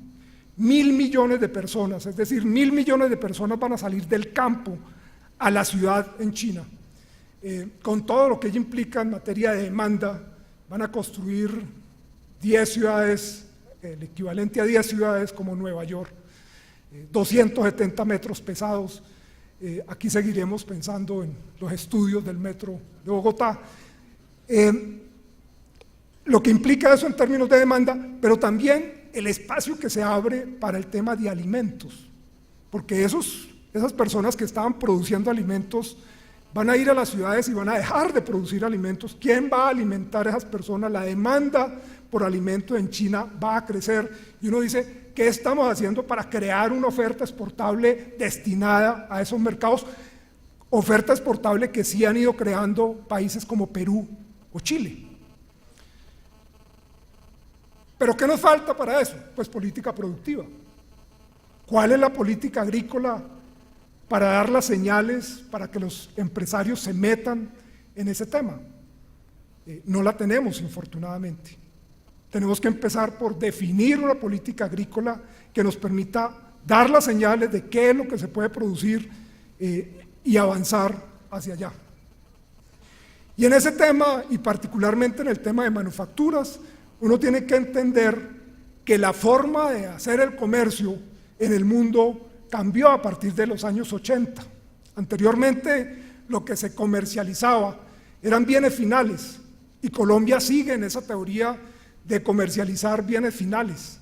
1.000 millones de personas, es decir, 1.000 millones de personas van a salir del campo a la ciudad en China, con todo lo que ello implica en materia de demanda van a construir 10 ciudades, el equivalente a 10 ciudades como Nueva York, 270 metros pesados. Aquí seguiremos pensando en los estudios del metro de Bogotá. Lo que implica eso en términos de demanda, pero también el espacio que se abre para el tema de alimentos, porque esas personas que estaban produciendo alimentos van a ir a las ciudades y van a dejar de producir alimentos. ¿Quién va a alimentar a esas personas? La demanda por alimentos en China va a crecer y uno dice, ¿qué estamos haciendo para crear una oferta exportable destinada a esos mercados? Oferta exportable que sí han ido creando países como Perú o Chile. ¿Pero qué nos falta para eso? Pues política productiva. ¿Cuál es la política agrícola para dar las señales para que los empresarios se metan en ese tema? No la tenemos, infortunadamente. Tenemos que empezar por definir una política agrícola que nos permita dar las señales de qué es lo que se puede producir y avanzar hacia allá. Y en ese tema, y particularmente en el tema de manufacturas, uno tiene que entender que la forma de hacer el comercio en el mundo cambió a partir de los años 80. Anteriormente lo que se comercializaba eran bienes finales y Colombia sigue en esa teoría de comercializar bienes finales.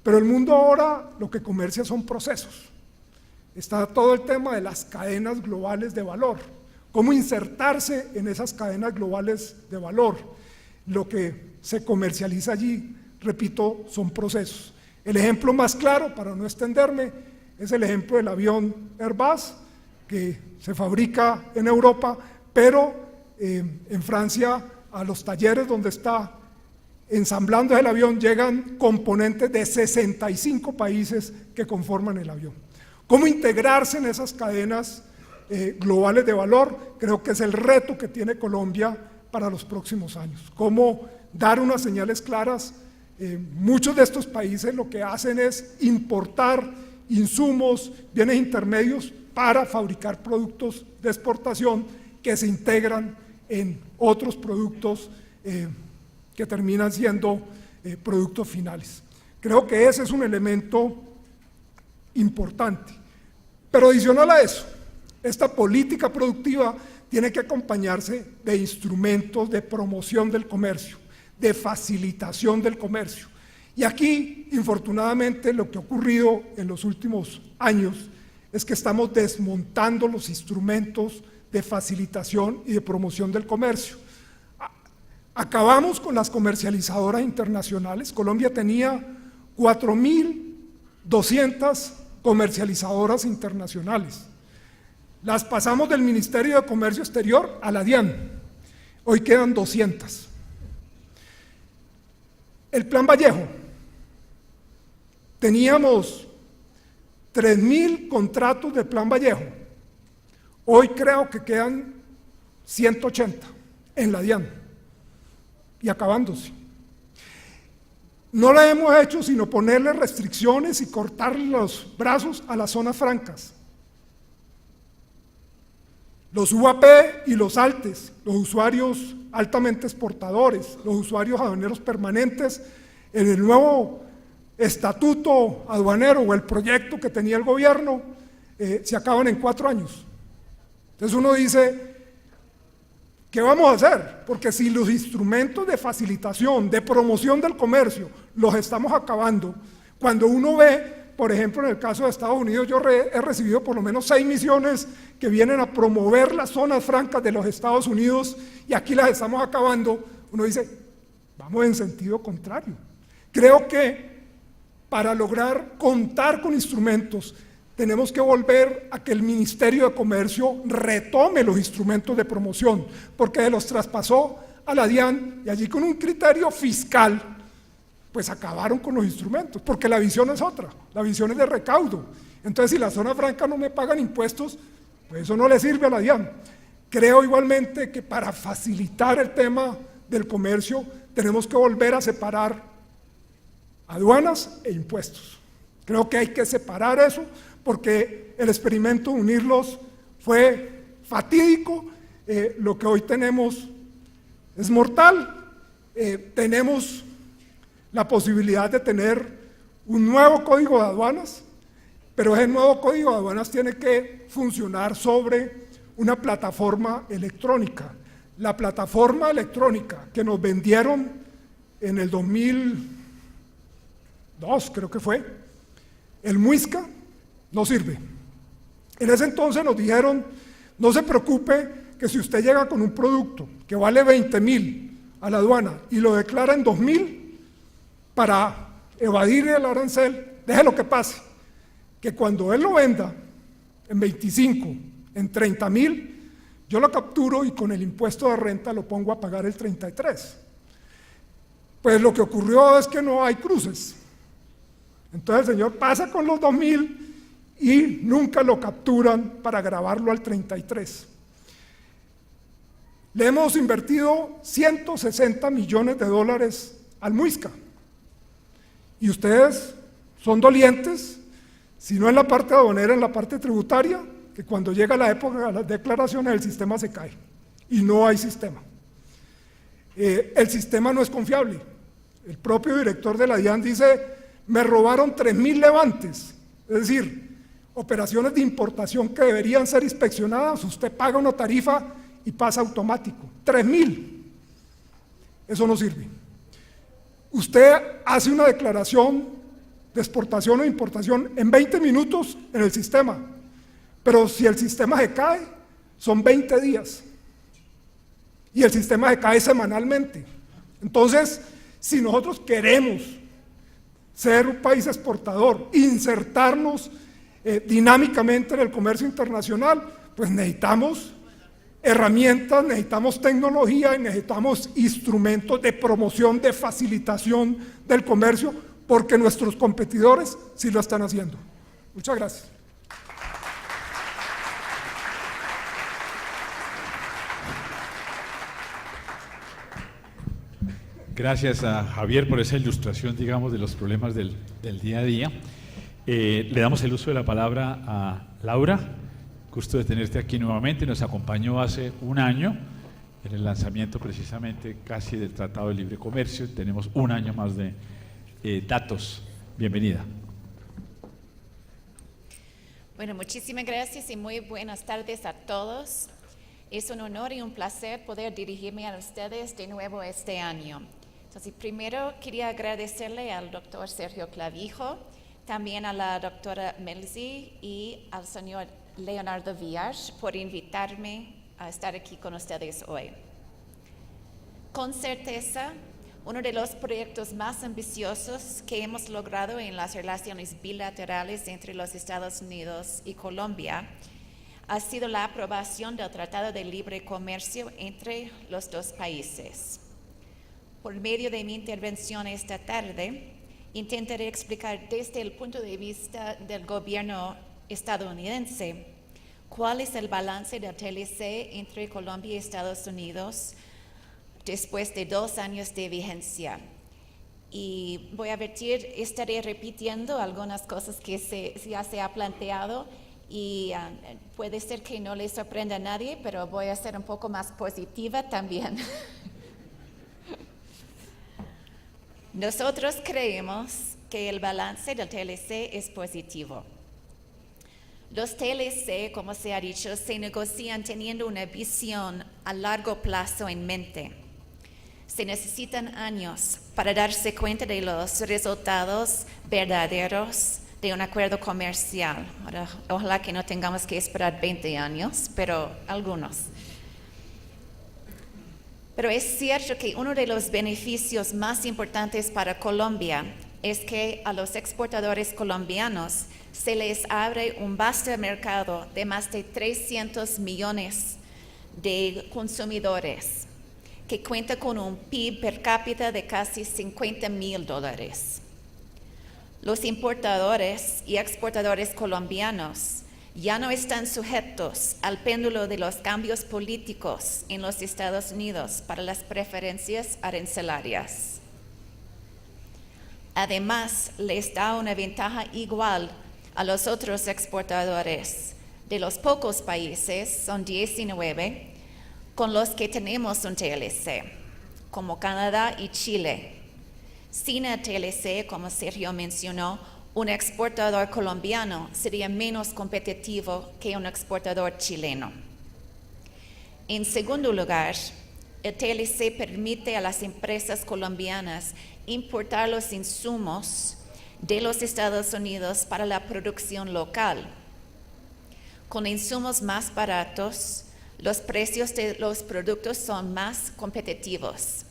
Pero el mundo ahora lo que comercia son procesos. Está todo el tema de las cadenas globales de valor, cómo insertarse en esas cadenas globales de valor. Lo que se comercializa allí, repito, son procesos. El ejemplo más claro, para no extenderme, es el ejemplo del avión Airbus, que se fabrica en Europa, pero en Francia, a los talleres donde está ensamblando el avión, llegan componentes de 65 países que conforman el avión. ¿Cómo integrarse en esas cadenas globales de valor? Creo que es el reto que tiene Colombia para los próximos años. ¿Cómo dar unas señales claras? Muchos de estos países lo que hacen es importar insumos, bienes intermedios para fabricar productos de exportación que se integran en otros productos que terminan siendo productos finales. Creo que ese es un elemento importante. Pero adicional a eso, esta política productiva tiene que acompañarse de instrumentos de promoción del comercio, de facilitación del comercio. Y aquí, infortunadamente, lo que ha ocurrido en los últimos años es que estamos desmontando los instrumentos de facilitación y de promoción del comercio. Acabamos con las comercializadoras internacionales. Colombia tenía 4.200 comercializadoras internacionales. Las pasamos del Ministerio de Comercio Exterior a la DIAN. Hoy quedan 200. El Plan Vallejo. Teníamos 3.000 contratos de Plan Vallejo. Hoy creo que quedan 180 en la DIAN y acabándose. No lo hemos hecho sino ponerle restricciones y cortarle los brazos a las zonas francas. Los UAP y los ALTES, los usuarios altamente exportadores, los usuarios aduaneros permanentes, en el nuevo estatuto aduanero o el proyecto que tenía el gobierno, se acaban en 4 años. Entonces uno dice, ¿qué vamos a hacer? Porque si los instrumentos de facilitación, de promoción del comercio, los estamos acabando, cuando uno ve, por ejemplo, en el caso de Estados Unidos, yo he recibido por lo menos 6 misiones que vienen a promover las zonas francas de los Estados Unidos y aquí las estamos acabando, uno dice, vamos en sentido contrario. Creo que para lograr contar con instrumentos, tenemos que volver a que el Ministerio de Comercio retome los instrumentos de promoción, porque los traspasó a la DIAN y allí con un criterio fiscal, pues acabaron con los instrumentos, porque la visión es otra, la visión es de recaudo. Entonces, si la zona franca no me pagan impuestos, pues eso no le sirve a la DIAN. Creo igualmente que para facilitar el tema del comercio, tenemos que volver a separar aduanas e impuestos. Creo que hay que separar eso, porque el experimento de unirlos fue fatídico. Lo que hoy tenemos es mortal. tenemos la posibilidad de tener un nuevo código de aduanas, pero ese nuevo código de aduanas tiene que funcionar sobre una plataforma electrónica. La plataforma electrónica que nos vendieron en el 2002, creo que fue, el Muisca, no sirve. En ese entonces nos dijeron, no se preocupe que si usted llega con un producto que vale 20.000 a la aduana y lo declara en 2.000 para evadir el arancel, déjelo que pase, que cuando él lo venda en 25, en 30.000, yo lo capturo y con el impuesto de renta lo pongo a pagar el 33. Pues lo que ocurrió es que no hay cruces. Entonces el señor pasa con los 2.000 y nunca lo capturan para grabarlo al 33. Le hemos invertido 160 millones de dólares al Muisca. Y ustedes son dolientes, si no en la parte aduanera, en la parte tributaria, que cuando llega la época de las declaraciones el sistema se cae y no hay sistema. El sistema no es confiable. El propio director de la DIAN dice, me robaron 3.000 levantes, es decir, operaciones de importación que deberían ser inspeccionadas, usted paga una tarifa y pasa automático, 3.000, eso no sirve. Usted hace una declaración de exportación o importación en 20 minutos en el sistema, pero si el sistema se cae, son 20 días, y el sistema se cae semanalmente. Entonces, si nosotros queremos ser un país exportador, insertarnos dinámicamente en el comercio internacional, pues necesitamos herramientas, necesitamos tecnología y necesitamos instrumentos de promoción, de facilitación del comercio, porque nuestros competidores sí lo están haciendo. Muchas gracias. Gracias a Javier por esa ilustración, digamos, de los problemas del día a día. Le damos el uso de la palabra a Laura. Gusto de tenerte aquí nuevamente. Nos acompañó hace un año en el lanzamiento precisamente casi del Tratado de Libre Comercio. Tenemos un año más de datos. Bienvenida. Bueno, muchísimas gracias y muy buenas tardes a todos. Es un honor y un placer poder dirigirme a ustedes de nuevo este año. Entonces, primero quería agradecerle al doctor Sergio Clavijo, también a la doctora Melzi y al señor Leonardo Villars por invitarme a estar aquí con ustedes hoy. Con certeza, uno de los proyectos más ambiciosos que hemos logrado en las relaciones bilaterales entre los Estados Unidos y Colombia ha sido la aprobación del Tratado de Libre Comercio entre los dos países. Por medio de mi intervención esta tarde, intentaré explicar desde el punto de vista del gobierno estadounidense cuál es el balance del TLC entre Colombia y Estados Unidos después de 2 años de vigencia. Y voy a advertir, estaré repitiendo algunas cosas que ya se ha planteado y puede ser que no le sorprenda a nadie, pero voy a ser un poco más positiva también. Nosotros creemos que el balance del TLC es positivo. Los TLC, como se ha dicho, se negocian teniendo una visión a largo plazo en mente. Se necesitan años para darse cuenta de los resultados verdaderos de un acuerdo comercial. Ahora, ojalá que no tengamos que esperar 20 años, pero algunos. Pero es cierto que uno de los beneficios más importantes para Colombia es que a los exportadores colombianos se les abre un vasto mercado de más de 300 millones de consumidores, que cuenta con un PIB per cápita de casi $50,000. Los importadores y exportadores colombianos ya no están sujetos al péndulo de los cambios políticos en los Estados Unidos para las preferencias arancelarias. Además, les da una ventaja igual a los otros exportadores de los pocos países, son 19, con los que tenemos un TLC. como Canadá y Chile. Sin el TLC, como Sergio mencionó, un exportador colombiano sería menos competitivo que un exportador chileno. En segundo lugar, el TLC permite a las empresas colombianas importar los insumos de los Estados Unidos para la producción local. Con insumos más baratos, los precios de los productos son más competitivos.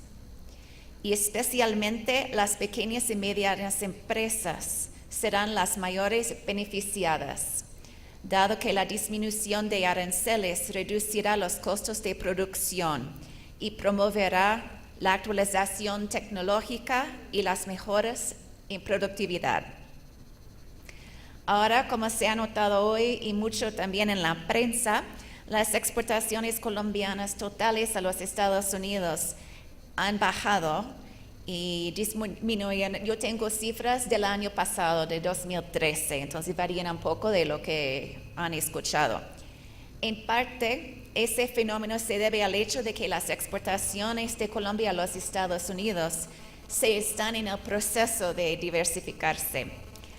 Y especialmente las pequeñas y medianas empresas serán las mayores beneficiadas, dado que la disminución de aranceles reducirá los costos de producción y promoverá la actualización tecnológica y las mejoras en productividad. Ahora, como se ha notado hoy y mucho también en la prensa, las exportaciones colombianas totales a los Estados Unidos han bajado y disminuyen. Yo tengo cifras del año pasado, de 2013, entonces varían un poco de lo que han escuchado. En parte, ese fenómeno se debe al hecho de que las exportaciones de Colombia a los Estados Unidos se están en el proceso de diversificarse,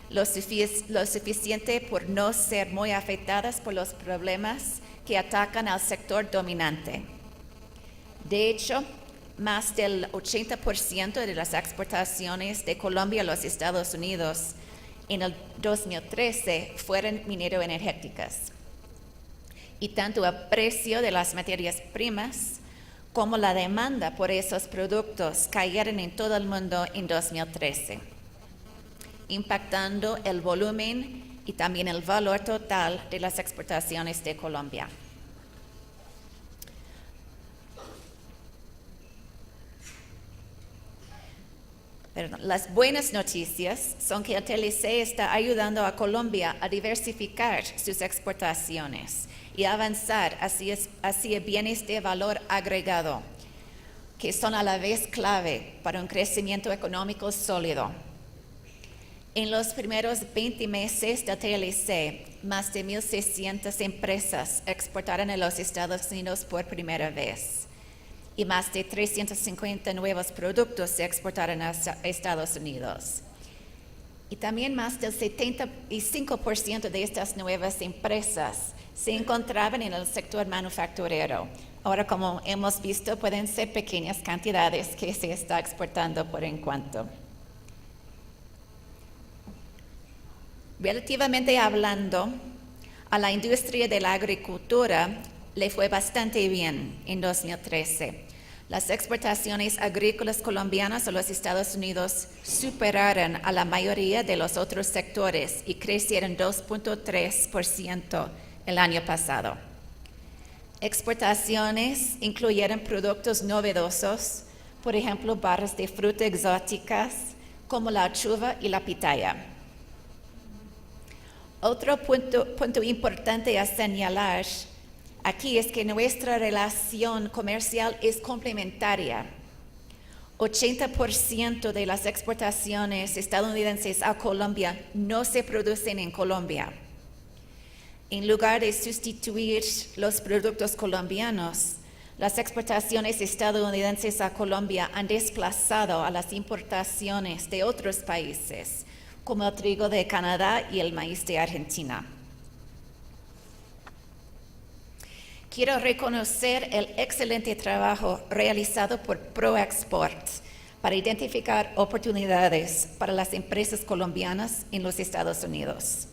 lo suficiente por no ser muy afectadas por los problemas que atacan al sector dominante. De hecho, más del 80% de las exportaciones de Colombia a los Estados Unidos en el 2013 fueron minero-energéticas. Y tanto el precio de las materias primas como la demanda por esos productos cayeron en todo el mundo en 2013, impactando el volumen y también el valor total de las exportaciones de Colombia. Las buenas noticias son que el TLC está ayudando a Colombia a diversificar sus exportaciones y avanzar hacia bienes de valor agregado, que son a la vez clave para un crecimiento económico sólido. En los primeros 20 meses del TLC, más de 1,600 empresas exportaron a los Estados Unidos por primera vez y más de 350 nuevos productos se exportaron a Estados Unidos. Y también más del 75% de estas nuevas empresas se encontraban en el sector manufacturero. Ahora, como hemos visto, pueden ser pequeñas cantidades que se está exportando por enquanto. Relativamente hablando, a la industria de la agricultura le fue bastante bien en 2013. Las exportaciones agrícolas colombianas a los Estados Unidos superaron a la mayoría de los otros sectores y crecieron 2.3% el año pasado. Exportaciones incluyeron productos novedosos, por ejemplo, barras de fruta exóticas como la uchuva y la pitaya. Otro punto importante a señalar aquí es que nuestra relación comercial es complementaria. 80% de las exportaciones estadounidenses a Colombia no se producen en Colombia. En lugar de sustituir los productos colombianos, las exportaciones estadounidenses a Colombia han desplazado a las importaciones de otros países, como el trigo de Canadá y el maíz de Argentina. Quiero reconocer el excelente trabajo realizado por ProExport para identificar oportunidades para las empresas colombianas en los Estados Unidos.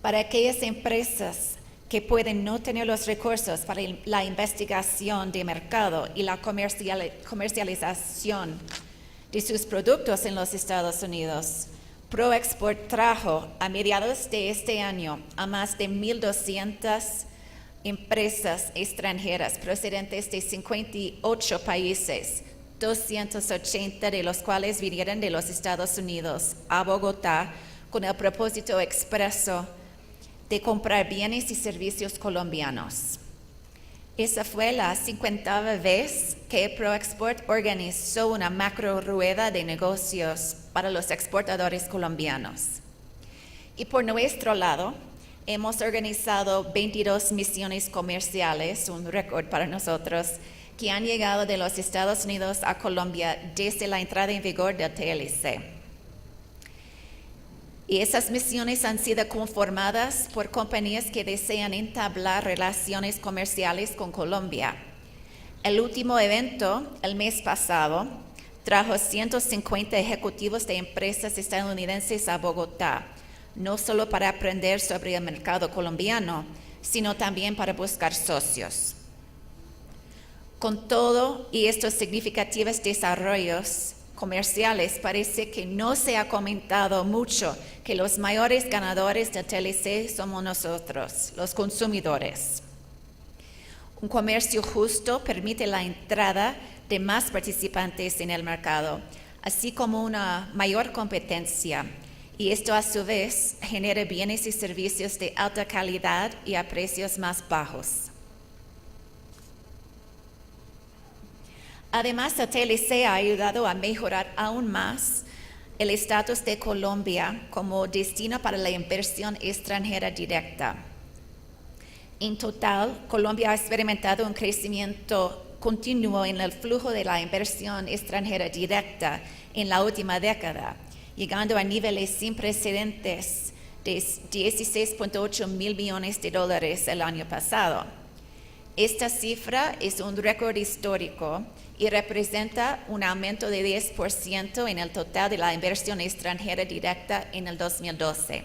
Para aquellas empresas que pueden no tener los recursos para la investigación de mercado y la comercialización de sus productos en los Estados Unidos, ProExport trajo a mediados de este año a más de 1,200 empresas extranjeras procedentes de 58 países, 280 de los cuales vinieron de los Estados Unidos a Bogotá con el propósito expreso de comprar bienes y servicios colombianos. Esa fue la 50ª vez que ProExport organizó una macro rueda de negocios para los exportadores colombianos. Y por nuestro lado, hemos organizado 22 misiones comerciales, un récord para nosotros, que han llegado de los Estados Unidos a Colombia desde la entrada en vigor del TLC. Y esas misiones han sido conformadas por compañías que desean entablar relaciones comerciales con Colombia. El último evento, el mes pasado, trajo 150 ejecutivos de empresas estadounidenses a Bogotá, no solo para aprender sobre el mercado colombiano, sino también para buscar socios. Con todo y estos significativos desarrollos comerciales, parece que no se ha comentado mucho que los mayores ganadores del TLC somos nosotros, los consumidores. Un comercio justo permite la entrada de más participantes en el mercado, así como una mayor competencia, y esto a su vez genera bienes y servicios de alta calidad y a precios más bajos. Además, el TLC ha ayudado a mejorar aún más el estatus de Colombia como destino para la inversión extranjera directa. En total, Colombia ha experimentado un crecimiento continuo en el flujo de la inversión extranjera directa en la última década, llegando a niveles sin precedentes de 16.8 mil millones de dólares el año pasado. Esta cifra es un récord histórico y representa un aumento de 10% en el total de la inversión extranjera directa en el 2012.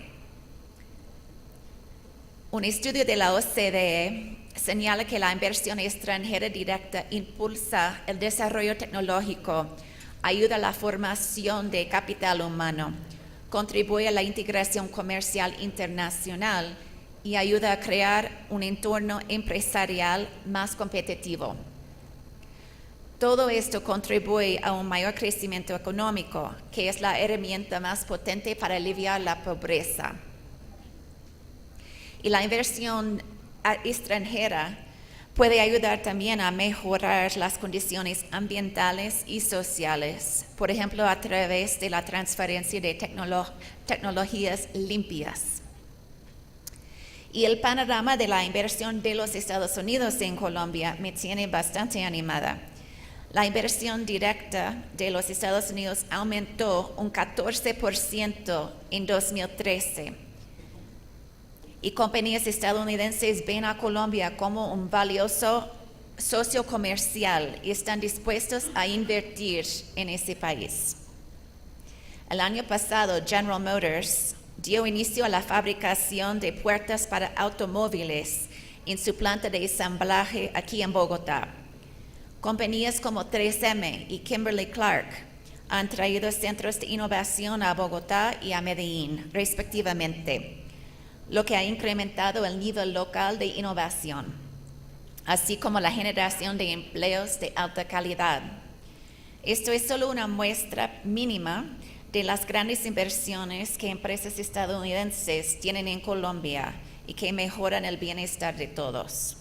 Un estudio de la OCDE señala que la inversión extranjera directa impulsa el desarrollo tecnológico, ayuda a la formación de capital humano, contribuye a la integración comercial internacional y ayuda a crear un entorno empresarial más competitivo. Todo esto contribuye a un mayor crecimiento económico, que es la herramienta más potente para aliviar la pobreza. Y la inversión extranjera puede ayudar también a mejorar las condiciones ambientales y sociales, por ejemplo, a través de la transferencia de tecnologías limpias. Y el panorama de la inversión de los Estados Unidos en Colombia me tiene bastante animada. La inversión directa de los Estados Unidos aumentó un 14% en 2013. Y compañías estadounidenses ven a Colombia como un valioso socio comercial y están dispuestos a invertir en ese país. El año pasado, General Motors dio inicio a la fabricación de puertas para automóviles en su planta de ensamblaje aquí en Bogotá. Compañías como 3M y Kimberly-Clark han traído centros de innovación a Bogotá y a Medellín, respectivamente, lo que ha incrementado el nivel local de innovación, así como la generación de empleos de alta calidad. Esto es solo una muestra mínima de las grandes inversiones que empresas estadounidenses tienen en Colombia y que mejoran el bienestar de todos.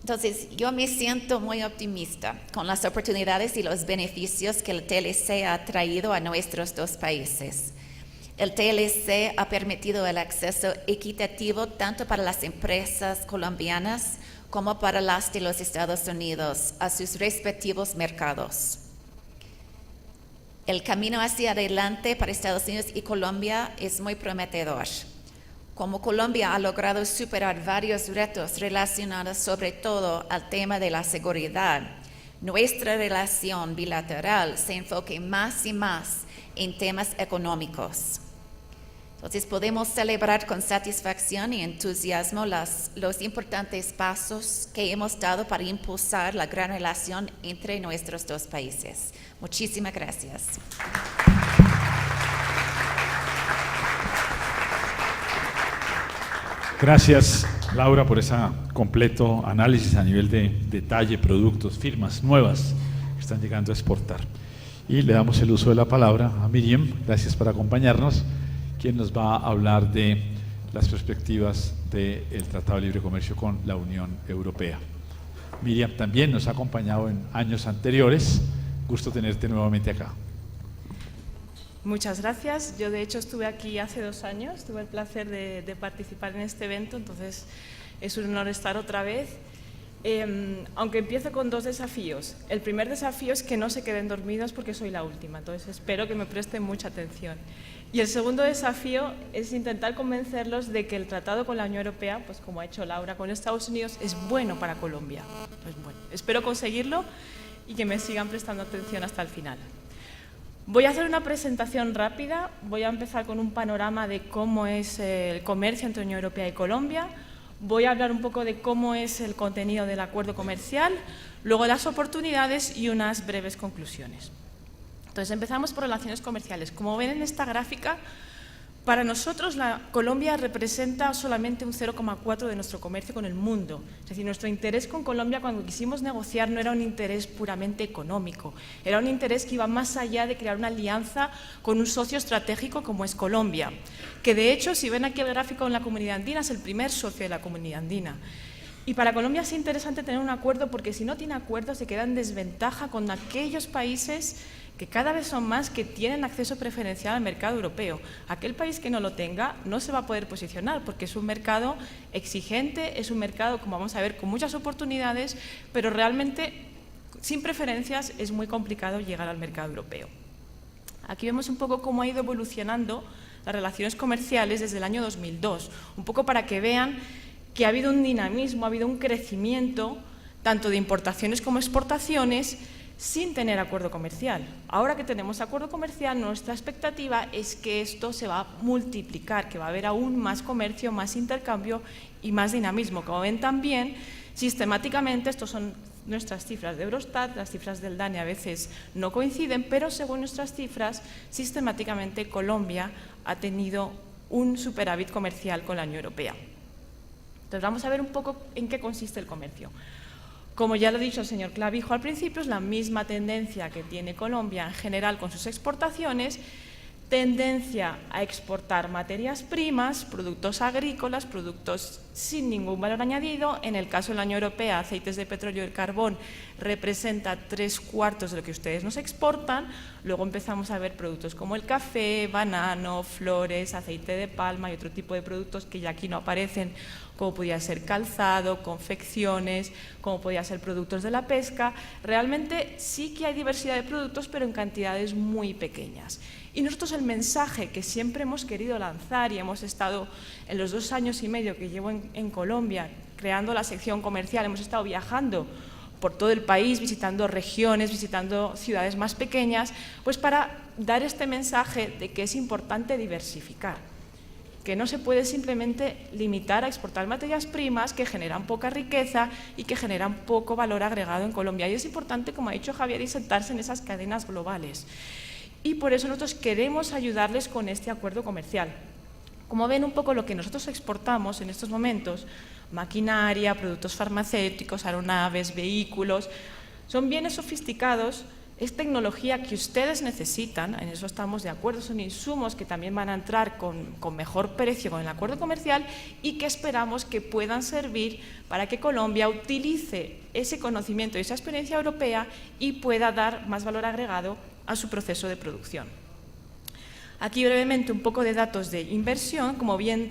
Entonces, yo me siento muy optimista con las oportunidades y los beneficios que el TLC ha traído a nuestros dos países. El TLC ha permitido el acceso equitativo tanto para las empresas colombianas como para las de los Estados Unidos a sus respectivos mercados. El camino hacia adelante para Estados Unidos y Colombia es muy prometedor. Como Colombia ha logrado superar varios retos relacionados sobre todo al tema de la seguridad, nuestra relación bilateral se enfoque más y más en temas económicos. Entonces podemos celebrar con satisfacción y entusiasmo los importantes pasos que hemos dado para impulsar la gran relación entre nuestros dos países. Muchísimas gracias. Gracias, Laura, por ese completo análisis a nivel de detalle, productos, firmas nuevas que están llegando a exportar. Y le damos el uso de la palabra a Miriam. Gracias por acompañarnos, quien nos va a hablar de las perspectivas del Tratado de Libre Comercio con la Unión Europea. Miriam también nos ha acompañado en años anteriores. Gusto tenerte nuevamente acá. Muchas gracias. Yo de hecho estuve aquí hace 2 años, tuve el placer de participar en este evento, entonces es un honor estar otra vez. Aunque empiezo con dos desafíos. El primer desafío es que no se queden dormidos porque soy la última, entonces espero que me presten mucha atención. Y el segundo desafío es intentar convencerlos de que el tratado con la Unión Europea, pues como ha hecho Laura con Estados Unidos, es bueno para Colombia. Pues bueno, espero conseguirlo y que me sigan prestando atención hasta el final. Voy a hacer una presentación rápida, voy a empezar con un panorama de cómo es el comercio entre Unión Europea y Colombia. Voy a hablar un poco de cómo es el contenido del acuerdo comercial, luego las oportunidades y unas breves conclusiones. Entonces, empezamos por relaciones comerciales. Como ven en esta gráfica, para nosotros Colombia representa solamente un 0,4% de nuestro comercio con el mundo. Es decir, nuestro interés con Colombia cuando quisimos negociar no era un interés puramente económico, era un interés que iba más allá de crear una alianza con un socio estratégico como es Colombia, que de hecho, si ven aquí el gráfico en la Comunidad Andina, es el primer socio de la Comunidad Andina. Y para Colombia es interesante tener un acuerdo porque si no tiene acuerdo se queda en desventaja con aquellos países que cada vez son más que tienen acceso preferencial al mercado europeo. Aquel país que no lo tenga no se va a poder posicionar porque es un mercado exigente, es un mercado, como vamos a ver, con muchas oportunidades, pero realmente sin preferencias es muy complicado llegar al mercado europeo. Aquí vemos un poco cómo ha ido evolucionando las relaciones comerciales desde el año 2002, un poco para que vean que ha habido un dinamismo, ha habido un crecimiento tanto de importaciones como exportaciones sin tener acuerdo comercial. Ahora que tenemos acuerdo comercial, nuestra expectativa es que esto se va a multiplicar, que va a haber aún más comercio, más intercambio y más dinamismo. Como ven también, sistemáticamente, estos son nuestras cifras de Eurostat, las cifras del DANE a veces no coinciden, pero según nuestras cifras, sistemáticamente Colombia ha tenido un superávit comercial con la Unión Europea. Entonces vamos a ver un poco en qué consiste el comercio. Como ya lo ha dicho el señor Clavijo al principio, es la misma tendencia que tiene Colombia en general con sus exportaciones, tendencia a exportar materias primas, productos agrícolas, productos sin ningún valor añadido. En el caso de la Unión Europea, aceites de petróleo y carbón representa 3/4 de lo que ustedes nos exportan. Luego empezamos a ver productos como el café, banano, flores, aceite de palma y otro tipo de productos que ya aquí no aparecen, como podía ser calzado, confecciones, como podía ser productos de la pesca. Realmente sí que hay diversidad de productos, pero en cantidades muy pequeñas. Y nosotros el mensaje que siempre hemos querido lanzar, y hemos estado en los 2 años y medio que llevo en Colombia creando la sección comercial, hemos estado viajando por todo el país, visitando regiones, visitando ciudades más pequeñas, pues para dar este mensaje de que es importante diversificar, que no se puede simplemente limitar a exportar materias primas que generan poca riqueza y que generan poco valor agregado en Colombia. Y es importante, como ha dicho Javier, insertarse en esas cadenas globales. Y por eso nosotros queremos ayudarles con este acuerdo comercial. Como ven un poco lo que nosotros exportamos en estos momentos, maquinaria, productos farmacéuticos, aeronaves, vehículos, son bienes sofisticados, es tecnología que ustedes necesitan, en eso estamos de acuerdo, son insumos que también van a entrar con mejor precio con el acuerdo comercial y que esperamos que puedan servir para que Colombia utilice ese conocimiento y esa experiencia europea y pueda dar más valor agregado a su proceso de producción. Aquí brevemente un poco de datos de inversión. Como ven,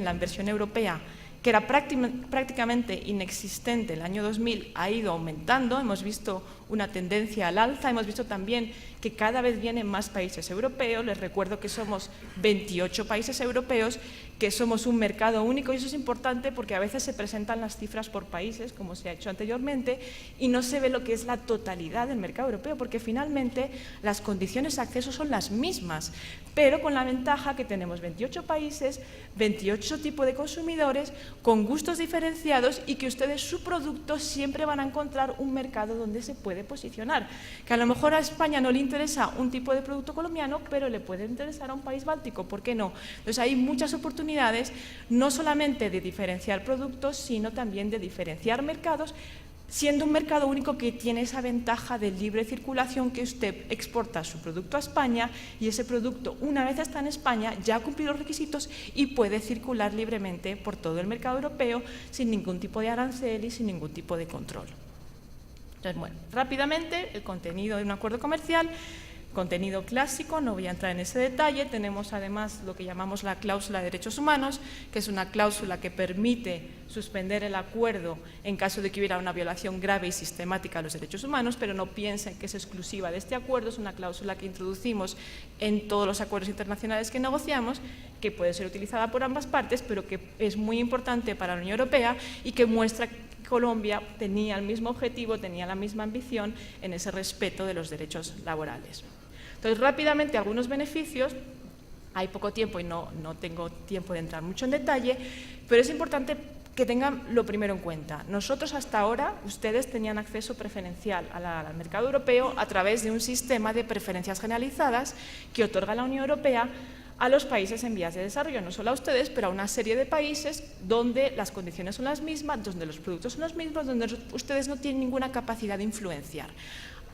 la inversión europea, que era prácticamente inexistente el año 2000, ha ido aumentando. Hemos visto una tendencia al alza, hemos visto también que cada vez vienen más países europeos. Les recuerdo que somos 28 países europeos, que somos un mercado único, y eso es importante porque a veces se presentan las cifras por países, como se ha hecho anteriormente, y no se ve lo que es la totalidad del mercado europeo, porque finalmente las condiciones de acceso son las mismas, pero con la ventaja que tenemos 28 países, 28 tipos de consumidores, con gustos diferenciados, y que ustedes su producto siempre van a encontrar un mercado donde se puede posicionar, que a lo mejor a España no le interesa un tipo de producto colombiano, pero le puede interesar a un país báltico, ¿por qué no? Entonces hay muchas oportunidades, no solamente de diferenciar productos, sino también de diferenciar mercados, siendo un mercado único que tiene esa ventaja de libre circulación, que usted exporta su producto a España y ese producto, una vez está en España, ya ha cumplido los requisitos y puede circular libremente por todo el mercado europeo sin ningún tipo de arancel y sin ningún tipo de control. Entonces, bueno, rápidamente, el contenido de un acuerdo comercial. contenido clásico, no voy a entrar en ese detalle. Tenemos además lo que llamamos la cláusula de derechos humanos, que es una cláusula que permite suspender el acuerdo en caso de que hubiera una violación grave y sistemática de los derechos humanos, pero no piensen que es exclusiva de este acuerdo, es una cláusula que introducimos en todos los acuerdos internacionales que negociamos, que puede ser utilizada por ambas partes, pero que es muy importante para la Unión Europea y que muestra que Colombia tenía el mismo objetivo, tenía la misma ambición en ese respeto de los derechos laborales. Entonces, rápidamente, algunos beneficios. Hay poco tiempo y no tengo tiempo de entrar mucho en detalle, pero es importante que tengan lo primero en cuenta. Nosotros hasta ahora, ustedes tenían acceso preferencial al mercado europeo a través de un sistema de preferencias generalizadas que otorga la Unión Europea a los países en vías de desarrollo, no solo a ustedes, pero a una serie de países donde las condiciones son las mismas, donde los productos son los mismos, donde ustedes no tienen ninguna capacidad de influenciar.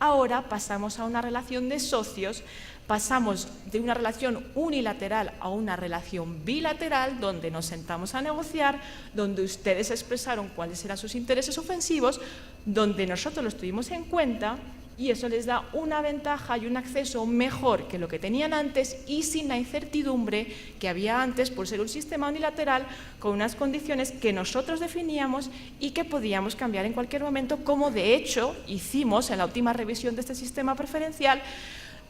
Ahora pasamos a una relación de socios, pasamos de una relación unilateral a una relación bilateral, donde nos sentamos a negociar, donde ustedes expresaron cuáles eran sus intereses ofensivos, donde nosotros los tuvimos en cuenta, y eso les da una ventaja y un acceso mejor que lo que tenían antes y sin la incertidumbre que había antes por ser un sistema unilateral con unas condiciones que nosotros definíamos y que podíamos cambiar en cualquier momento, como de hecho hicimos en la última revisión de este sistema preferencial,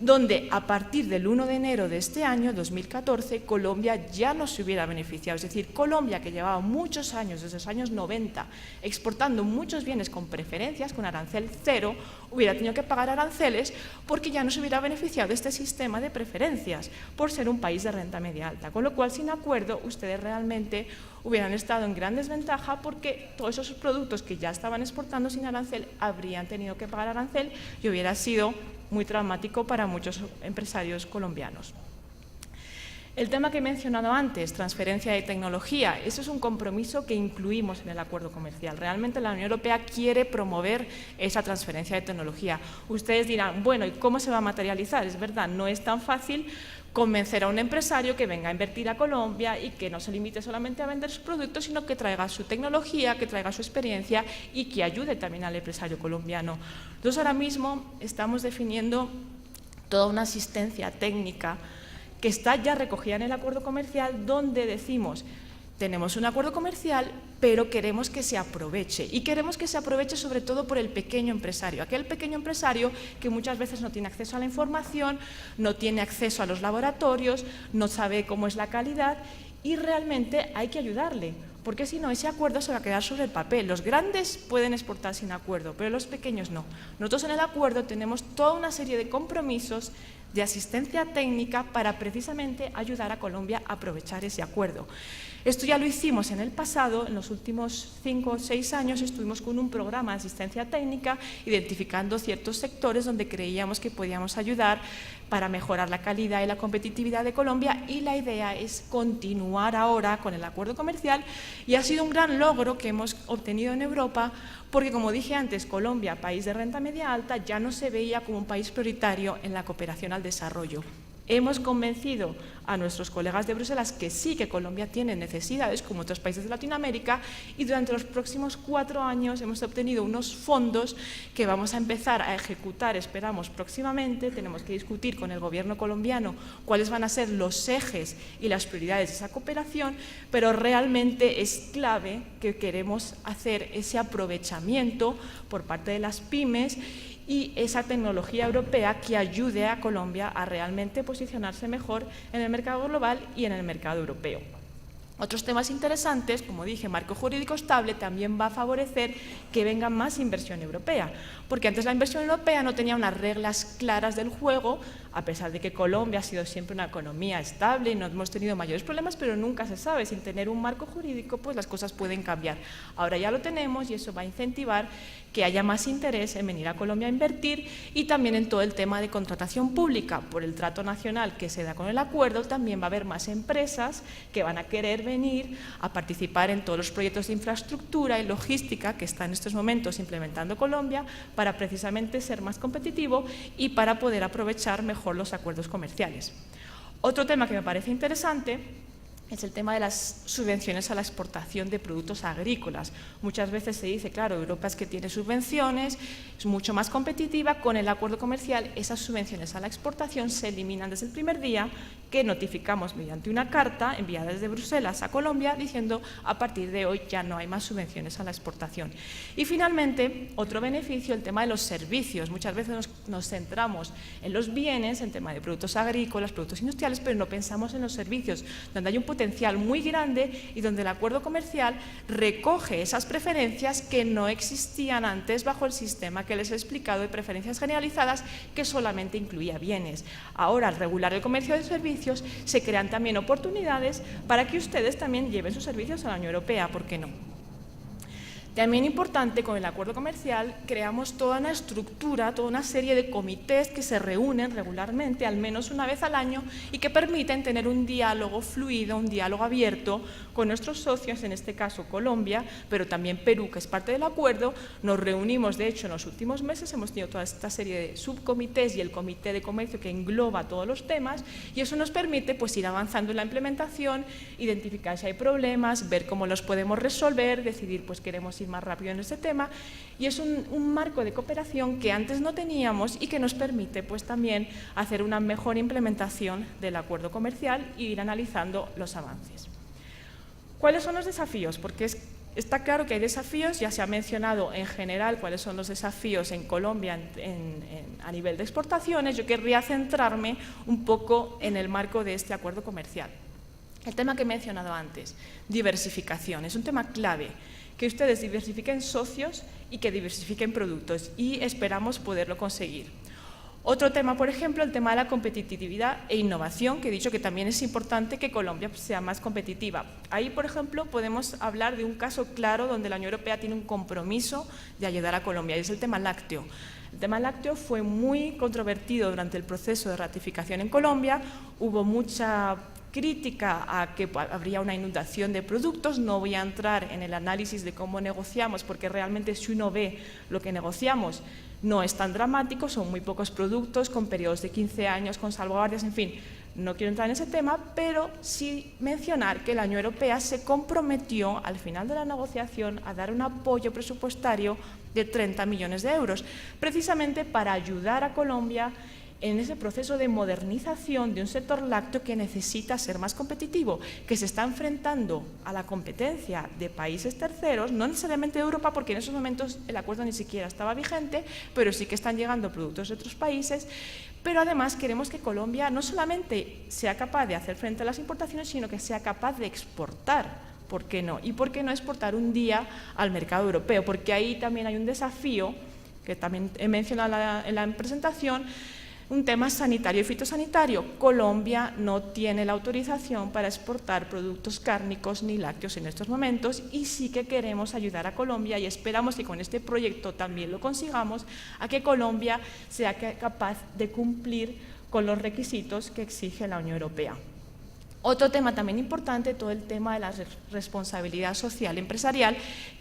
donde a partir del 1 de enero de este año, 2014, Colombia ya no se hubiera beneficiado. Es decir, Colombia, que llevaba muchos años, desde los años 90, exportando muchos bienes con preferencias, con arancel cero, hubiera tenido que pagar aranceles porque ya no se hubiera beneficiado de este sistema de preferencias por ser un país de renta media alta. Con lo cual, sin acuerdo, ustedes realmente hubieran estado en gran desventaja porque todos esos productos que ya estaban exportando sin arancel habrían tenido que pagar arancel y hubiera sido muy traumático para muchos empresarios colombianos. El tema que he mencionado antes, transferencia de tecnología, eso es un compromiso que incluimos en el acuerdo comercial. Realmente la Unión Europea quiere promover esa transferencia de tecnología. Ustedes dirán, bueno, ¿y cómo se va a materializar? Es verdad, no es tan fácil convencer a un empresario que venga a invertir a Colombia y que no se limite solamente a vender sus productos, sino que traiga su tecnología, que traiga su experiencia y que ayude también al empresario colombiano. Entonces, ahora mismo estamos definiendo toda una asistencia técnica que está ya recogida en el acuerdo comercial, donde decimos, tenemos un acuerdo comercial, pero queremos que se aproveche, y queremos que se aproveche sobre todo por el pequeño empresario, aquel pequeño empresario que muchas veces no tiene acceso a la información, no tiene acceso a los laboratorios, no sabe cómo es la calidad, y realmente hay que ayudarle, porque si no, ese acuerdo se va a quedar sobre el papel. Los grandes pueden exportar sin acuerdo, pero los pequeños no. Nosotros en el acuerdo tenemos toda una serie de compromisos de asistencia técnica para precisamente ayudar a Colombia a aprovechar ese acuerdo. Esto ya lo hicimos en el pasado, en los últimos 5 o 6 años estuvimos con un programa de asistencia técnica identificando ciertos sectores donde creíamos que podíamos ayudar para mejorar la calidad y la competitividad de Colombia, y la idea es continuar ahora con el acuerdo comercial, y ha sido un gran logro que hemos obtenido en Europa porque, como dije antes, Colombia, país de renta media alta, ya no se veía como un país prioritario en la cooperación al desarrollo. Hemos convencido a nuestros colegas de Bruselas que sí, que Colombia tiene necesidades como otros países de Latinoamérica, y durante los próximos 4 años hemos obtenido unos fondos que vamos a empezar a ejecutar, esperamos, próximamente. Tenemos que discutir con el gobierno colombiano cuáles van a ser los ejes y las prioridades de esa cooperación, pero realmente es clave que queremos hacer ese aprovechamiento por parte de las pymes y esa tecnología europea que ayude a Colombia a realmente posicionarse mejor en el mercado global y en el mercado europeo. Otros temas interesantes, como dije, marco jurídico estable también va a favorecer que venga más inversión europea, porque antes la inversión europea no tenía unas reglas claras del juego, a pesar de que Colombia ha sido siempre una economía estable y no hemos tenido mayores problemas, pero nunca se sabe, sin tener un marco jurídico, pues las cosas pueden cambiar. Ahora ya lo tenemos y eso va a incentivar que haya más interés en venir a Colombia a invertir, y también en todo el tema de contratación pública. Por el trato nacional que se da con el acuerdo, también va a haber más empresas que van a querer venir a participar en todos los proyectos de infraestructura y logística que está en estos momentos implementando Colombia, para precisamente ser más competitivo y para poder aprovechar mejor los acuerdos comerciales. Otro tema que me parece interesante es el tema de las subvenciones a la exportación de productos agrícolas. Muchas veces se dice, claro, Europa es que tiene subvenciones, es mucho más competitiva, con el acuerdo comercial esas subvenciones a la exportación se eliminan desde el primer día, que notificamos mediante una carta enviada desde Bruselas a Colombia diciendo a partir de hoy ya no hay más subvenciones a la exportación. Y finalmente, otro beneficio, el tema de los servicios. Muchas veces nos centramos en los bienes, en tema de productos agrícolas, productos industriales, pero no pensamos en los servicios, donde hay un potencial muy grande y donde el acuerdo comercial recoge esas preferencias que no existían antes bajo el sistema que les he explicado de preferencias generalizadas que solamente incluía bienes. Ahora, al regular el comercio de servicios, se crean también oportunidades para que ustedes también lleven sus servicios a la Unión Europea, ¿por qué no? También importante, con el acuerdo comercial creamos toda una estructura, toda una serie de comités que se reúnen regularmente, al menos una vez al año, y que permiten tener un diálogo fluido, un diálogo abierto con nuestros socios, en este caso Colombia, pero también Perú, que es parte del acuerdo. Nos reunimos, de hecho, en los últimos meses, hemos tenido toda esta serie de subcomités y el comité de comercio que engloba todos los temas, y eso nos permite pues ir avanzando en la implementación, identificar si hay problemas, ver cómo los podemos resolver, decidir pues queremos ir más rápido en este tema, y es un marco de cooperación que antes no teníamos y que nos permite pues también hacer una mejor implementación del acuerdo comercial e ir analizando los avances. ¿Cuáles son los desafíos? Porque está claro que hay desafíos, ya se ha mencionado en general cuáles son los desafíos en Colombia a nivel de exportaciones. Yo querría centrarme un poco en el marco de este acuerdo comercial. El tema que he mencionado antes, diversificación, es un tema clave. Que ustedes diversifiquen socios y que diversifiquen productos, y esperamos poderlo conseguir. Otro tema, por ejemplo, el tema de la competitividad e innovación, que he dicho que también es importante que Colombia sea más competitiva. Ahí, por ejemplo, podemos hablar de un caso claro donde la Unión Europea tiene un compromiso de ayudar a Colombia, y es el tema lácteo. El tema lácteo fue muy controvertido durante el proceso de ratificación en Colombia, hubo mucha crítica a que habría una inundación de productos. No voy a entrar en el análisis de cómo negociamos, porque realmente si uno ve lo que negociamos no es tan dramático, son muy pocos productos con periodos de 15 años, con salvaguardias, en fin, no quiero entrar en ese tema, pero sí mencionar que la Unión Europea se comprometió al final de la negociación a dar un apoyo presupuestario de 30 millones de euros, precisamente para ayudar a Colombia en ese proceso de modernización de un sector lácteo que necesita ser más competitivo, que se está enfrentando a la competencia de países terceros, no necesariamente de Europa, porque en esos momentos el acuerdo ni siquiera estaba vigente, pero sí que están llegando productos de otros países. Pero además queremos que Colombia no solamente sea capaz de hacer frente a las importaciones, sino que sea capaz de exportar. ¿Por qué no? ¿Y por qué no exportar un día al mercado europeo? Porque ahí también hay un desafío, que también he mencionado en la presentación, un tema sanitario y fitosanitario. Colombia no tiene la autorización para exportar productos cárnicos ni lácteos en estos momentos, y sí que queremos ayudar a Colombia, y esperamos que con este proyecto también lo consigamos, a que Colombia sea capaz de cumplir con los requisitos que exige la Unión Europea. Otro tema también importante, todo el tema de la responsabilidad social empresarial,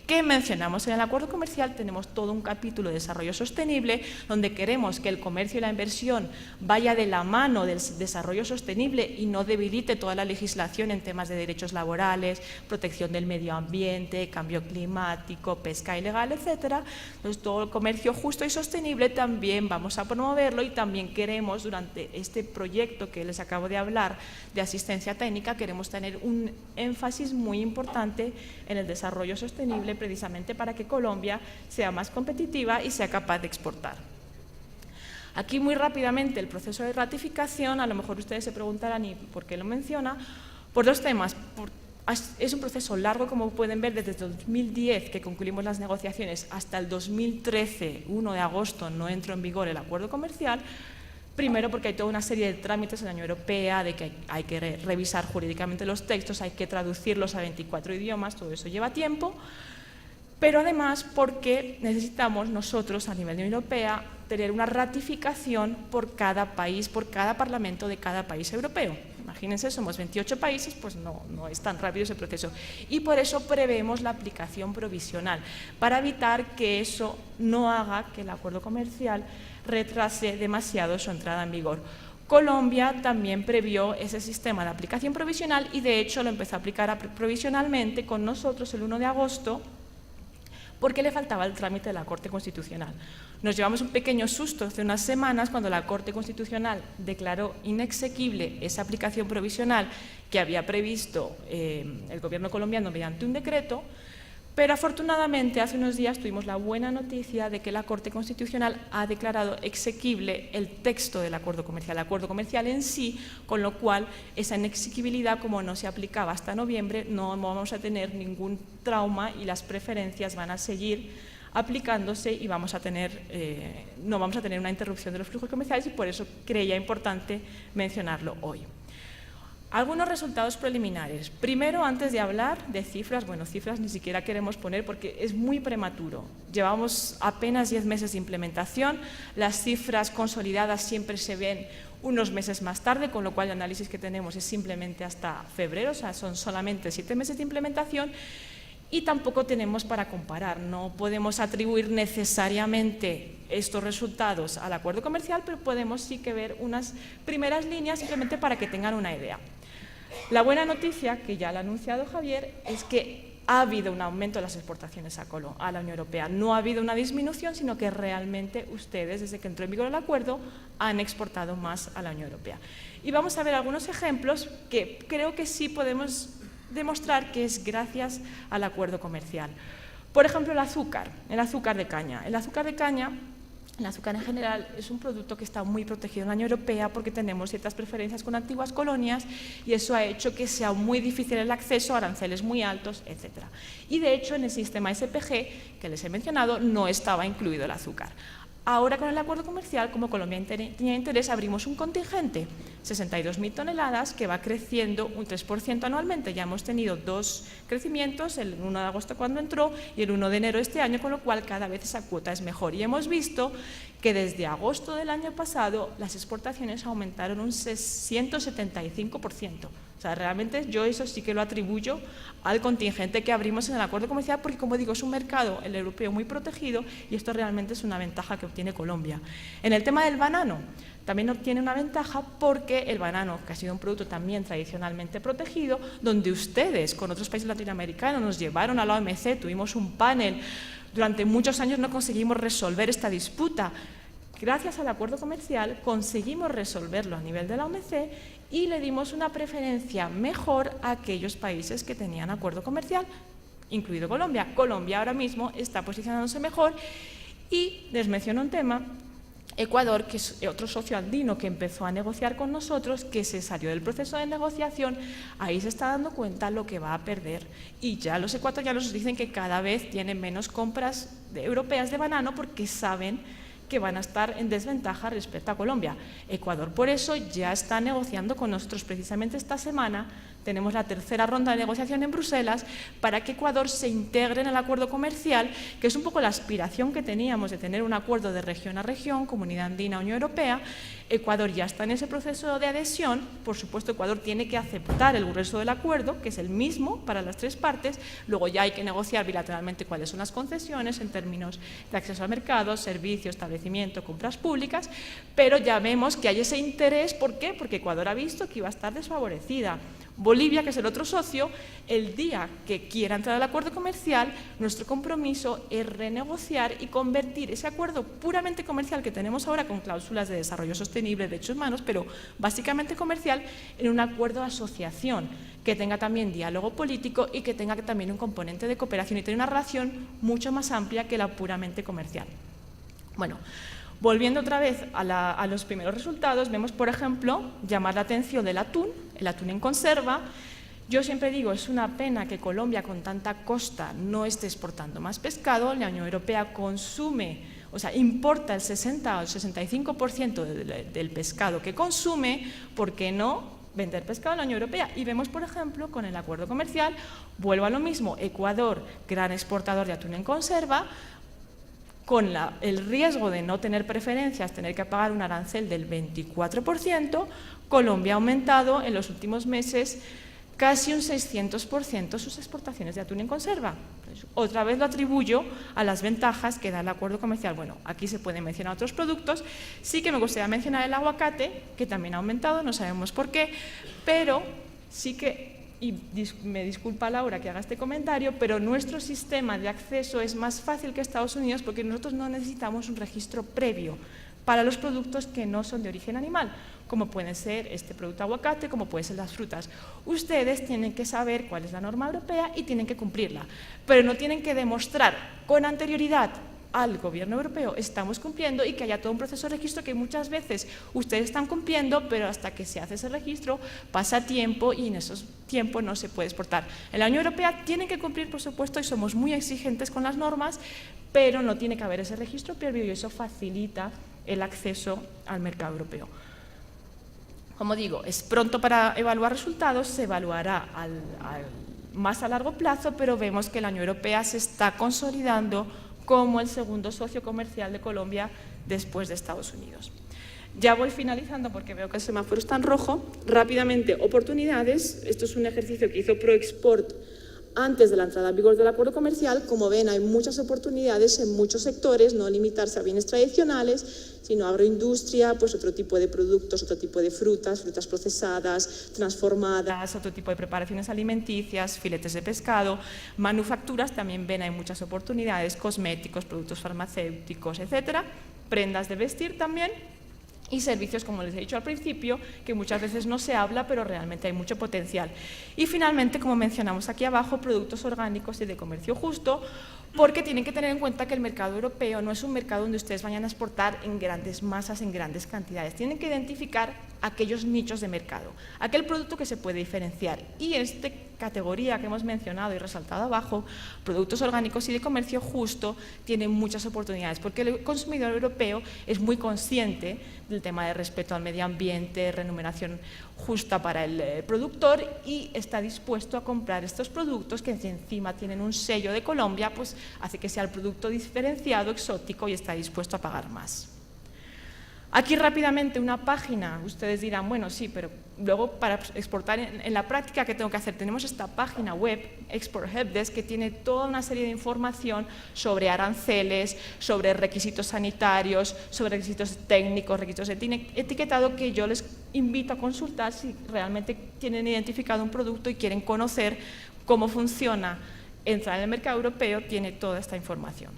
que mencionamos en el acuerdo comercial. Tenemos todo un capítulo de desarrollo sostenible, donde queremos que el comercio y la inversión vaya de la mano del desarrollo sostenible y no debilite toda la legislación en temas de derechos laborales, protección del medio ambiente, cambio climático, pesca ilegal, etcétera. Entonces, todo el comercio justo y sostenible también vamos a promoverlo, y también queremos, durante este proyecto que les acabo de hablar de asistencia técnica, queremos tener un énfasis muy importante en el desarrollo sostenible, precisamente para que Colombia sea más competitiva y sea capaz de exportar. Aquí muy rápidamente el proceso de ratificación, a lo mejor ustedes se preguntarán ¿y por qué lo menciona? Por dos temas. Es un proceso largo, como pueden ver, desde el 2010 que concluimos las negociaciones hasta el 2013, 1 de agosto, no entró en vigor el acuerdo comercial. Primero porque hay toda una serie de trámites en la Unión Europea, de que hay que revisar jurídicamente los textos, hay que traducirlos a 24 idiomas, todo eso lleva tiempo. Pero además porque necesitamos nosotros, a nivel de Unión Europea, tener una ratificación por cada país, por cada parlamento de cada país europeo. Imagínense, somos 28 países, pues no es tan rápido ese proceso. Y por eso prevemos la aplicación provisional, para evitar que eso no haga que el acuerdo comercial retrase demasiado su entrada en vigor. Colombia también previó ese sistema de aplicación provisional y de hecho lo empezó a aplicar provisionalmente con nosotros el 1 de agosto porque le faltaba el trámite de la Corte Constitucional. Nos llevamos un pequeño susto hace unas semanas cuando la Corte Constitucional declaró inexequible esa aplicación provisional que había previsto el gobierno colombiano mediante un decreto, pero afortunadamente hace unos días tuvimos la buena noticia de que la Corte Constitucional ha declarado exequible el texto del acuerdo comercial en sí, con lo cual esa inexequibilidad, como no se aplicaba hasta noviembre, no vamos a tener ningún trauma y las preferencias van a seguir aplicándose y no vamos a tener una interrupción de los flujos comerciales y por eso creía importante mencionarlo hoy. Algunos resultados preliminares. Primero, antes de hablar de cifras, bueno, cifras ni siquiera queremos poner porque es muy prematuro. Llevamos apenas 10 meses de implementación, las cifras consolidadas siempre se ven unos meses más tarde, con lo cual el análisis que tenemos es simplemente hasta febrero, o sea, son solamente 7 meses de implementación y tampoco tenemos para comparar, no podemos atribuir necesariamente estos resultados al acuerdo comercial, pero podemos sí que ver unas primeras líneas simplemente para que tengan una idea. La buena noticia, que ya lo ha anunciado Javier, es que ha habido un aumento de las exportaciones a la Unión Europea. No ha habido una disminución, sino que realmente ustedes, desde que entró en vigor el acuerdo, han exportado más a la Unión Europea. Y vamos a ver algunos ejemplos que creo que sí podemos demostrar que es gracias al acuerdo comercial. Por ejemplo, el azúcar de caña. El azúcar en general es un producto que está muy protegido en la Unión Europea porque tenemos ciertas preferencias con antiguas colonias y eso ha hecho que sea muy difícil el acceso, aranceles muy altos, etc. Y de hecho en el sistema SPG que les he mencionado no estaba incluido el azúcar. Ahora con el acuerdo comercial, como Colombia tenía interés, abrimos un contingente, 62.000 toneladas, que va creciendo un 3% anualmente. Ya hemos tenido 2 crecimientos, el 1 de agosto cuando entró y el 1 de enero de este año, con lo cual cada vez esa cuota es mejor. Y hemos visto que desde agosto del año pasado las exportaciones aumentaron un 175%. O sea, realmente yo eso sí que lo atribuyo al contingente que abrimos en el acuerdo comercial porque, como digo, es un mercado, el europeo, muy protegido y esto realmente es una ventaja que obtiene Colombia. En el tema del banano, también obtiene una ventaja porque el banano, que ha sido un producto también tradicionalmente protegido, donde ustedes con otros países latinoamericanos nos llevaron a la OMC, tuvimos un panel, durante muchos años no conseguimos resolver esta disputa. Gracias al acuerdo comercial conseguimos resolverlo a nivel de la OMC y le dimos una preferencia mejor a aquellos países que tenían acuerdo comercial, incluido Colombia. Colombia ahora mismo está posicionándose mejor y les menciono un tema, Ecuador, que es otro socio andino que empezó a negociar con nosotros, que se salió del proceso de negociación, ahí se está dando cuenta lo que va a perder y ya los ecuatorianos dicen que cada vez tienen menos compras europeas de banano porque saben que van a estar en desventaja respecto a Colombia. Ecuador, por eso, ya está negociando con nosotros. Precisamente esta semana tenemos la tercera ronda de negociación en Bruselas para que Ecuador se integre en el acuerdo comercial, que es un poco la aspiración que teníamos de tener un acuerdo de región a región, Comunidad Andina, Unión Europea. Ecuador ya está en ese proceso de adhesión. Por supuesto, Ecuador tiene que aceptar el grueso del acuerdo, que es el mismo para las 3 partes. Luego ya hay que negociar bilateralmente cuáles son las concesiones en términos de acceso al mercado, servicios, establecimiento, compras públicas, pero ya vemos que hay ese interés. ¿Por qué? Porque Ecuador ha visto que iba a estar desfavorecida. Bolivia, que es el otro socio, el día que quiera entrar al acuerdo comercial, nuestro compromiso es renegociar y convertir ese acuerdo puramente comercial que tenemos ahora con cláusulas de desarrollo sostenible, derechos humanos, pero básicamente comercial, en un acuerdo de asociación que tenga también diálogo político y que tenga también un componente de cooperación y tenga una relación mucho más amplia que la puramente comercial. Bueno, volviendo otra vez a los primeros resultados, vemos, por ejemplo, llamar la atención del atún, el atún en conserva. Yo siempre digo, es una pena que Colombia, con tanta costa, no esté exportando más pescado. La Unión Europea consume, o sea, importa el 60 o el 65% del pescado que consume. ¿Por qué no vender pescado en la Unión Europea? Y vemos, por ejemplo, con el acuerdo comercial, vuelvo a lo mismo, Ecuador, gran exportador de atún en conserva, con el riesgo de no tener preferencias, tener que pagar un arancel del 24%, Colombia ha aumentado en los últimos meses casi un 600% sus exportaciones de atún en conserva. Pues, otra vez lo atribuyo a las ventajas que da el acuerdo comercial. Bueno, aquí se pueden mencionar otros productos. Sí que me gustaría mencionar el aguacate, que también ha aumentado, no sabemos por qué, pero sí que, y me disculpa Laura que haga este comentario, pero nuestro sistema de acceso es más fácil que Estados Unidos porque nosotros no necesitamos un registro previo para los productos que no son de origen animal, como pueden ser este producto aguacate, como pueden ser las frutas. Ustedes tienen que saber cuál es la norma europea y tienen que cumplirla, pero no tienen que demostrar con anterioridad al gobierno europeo estamos cumpliendo y que haya todo un proceso de registro que muchas veces ustedes están cumpliendo, pero hasta que se hace ese registro pasa tiempo y en esos tiempos no se puede exportar. En la Unión Europea tienen que cumplir, por supuesto, y somos muy exigentes con las normas, pero no tiene que haber ese registro previo y eso facilita el acceso al mercado europeo. Como digo, es pronto para evaluar resultados, se evaluará más a largo plazo, pero vemos que la Unión Europea se está consolidando como el segundo socio comercial de Colombia después de Estados Unidos. Ya voy finalizando porque veo que el semáforo está en rojo. Rápidamente, oportunidades. Esto es un ejercicio que hizo ProExport antes de la entrada en vigor del acuerdo comercial. Como ven, hay muchas oportunidades en muchos sectores, no limitarse a bienes tradicionales, sino agroindustria, pues otro tipo de productos, otro tipo de frutas, frutas procesadas, transformadas, otro tipo de preparaciones alimenticias, filetes de pescado, manufacturas, también ven hay muchas oportunidades, cosméticos, productos farmacéuticos, etcétera, prendas de vestir también. Y servicios, como les he dicho al principio, que muchas veces no se habla, pero realmente hay mucho potencial. Y finalmente, como mencionamos aquí abajo, productos orgánicos y de comercio justo, porque tienen que tener en cuenta que el mercado europeo no es un mercado donde ustedes vayan a exportar en grandes masas, en grandes cantidades. Tienen que identificar aquellos nichos de mercado, aquel producto que se puede diferenciar. Y en esta categoría que hemos mencionado y resaltado abajo, productos orgánicos y de comercio justo, tienen muchas oportunidades, porque el consumidor europeo es muy consciente del tema de respeto al medio ambiente, remuneración justa para el productor y está dispuesto a comprar estos productos que encima tienen un sello de Colombia, pues hace que sea el producto diferenciado, exótico y está dispuesto a pagar más. Aquí rápidamente una página, ustedes dirán, bueno, sí, pero luego para exportar en la práctica, ¿qué tengo que hacer? Tenemos esta página web, Export Helpdesk, que tiene toda una serie de información sobre aranceles, sobre requisitos sanitarios, sobre requisitos técnicos, requisitos de etiquetado, que yo les invito a consultar si realmente tienen identificado un producto y quieren conocer cómo funciona entrar en el mercado europeo, tiene toda esta información.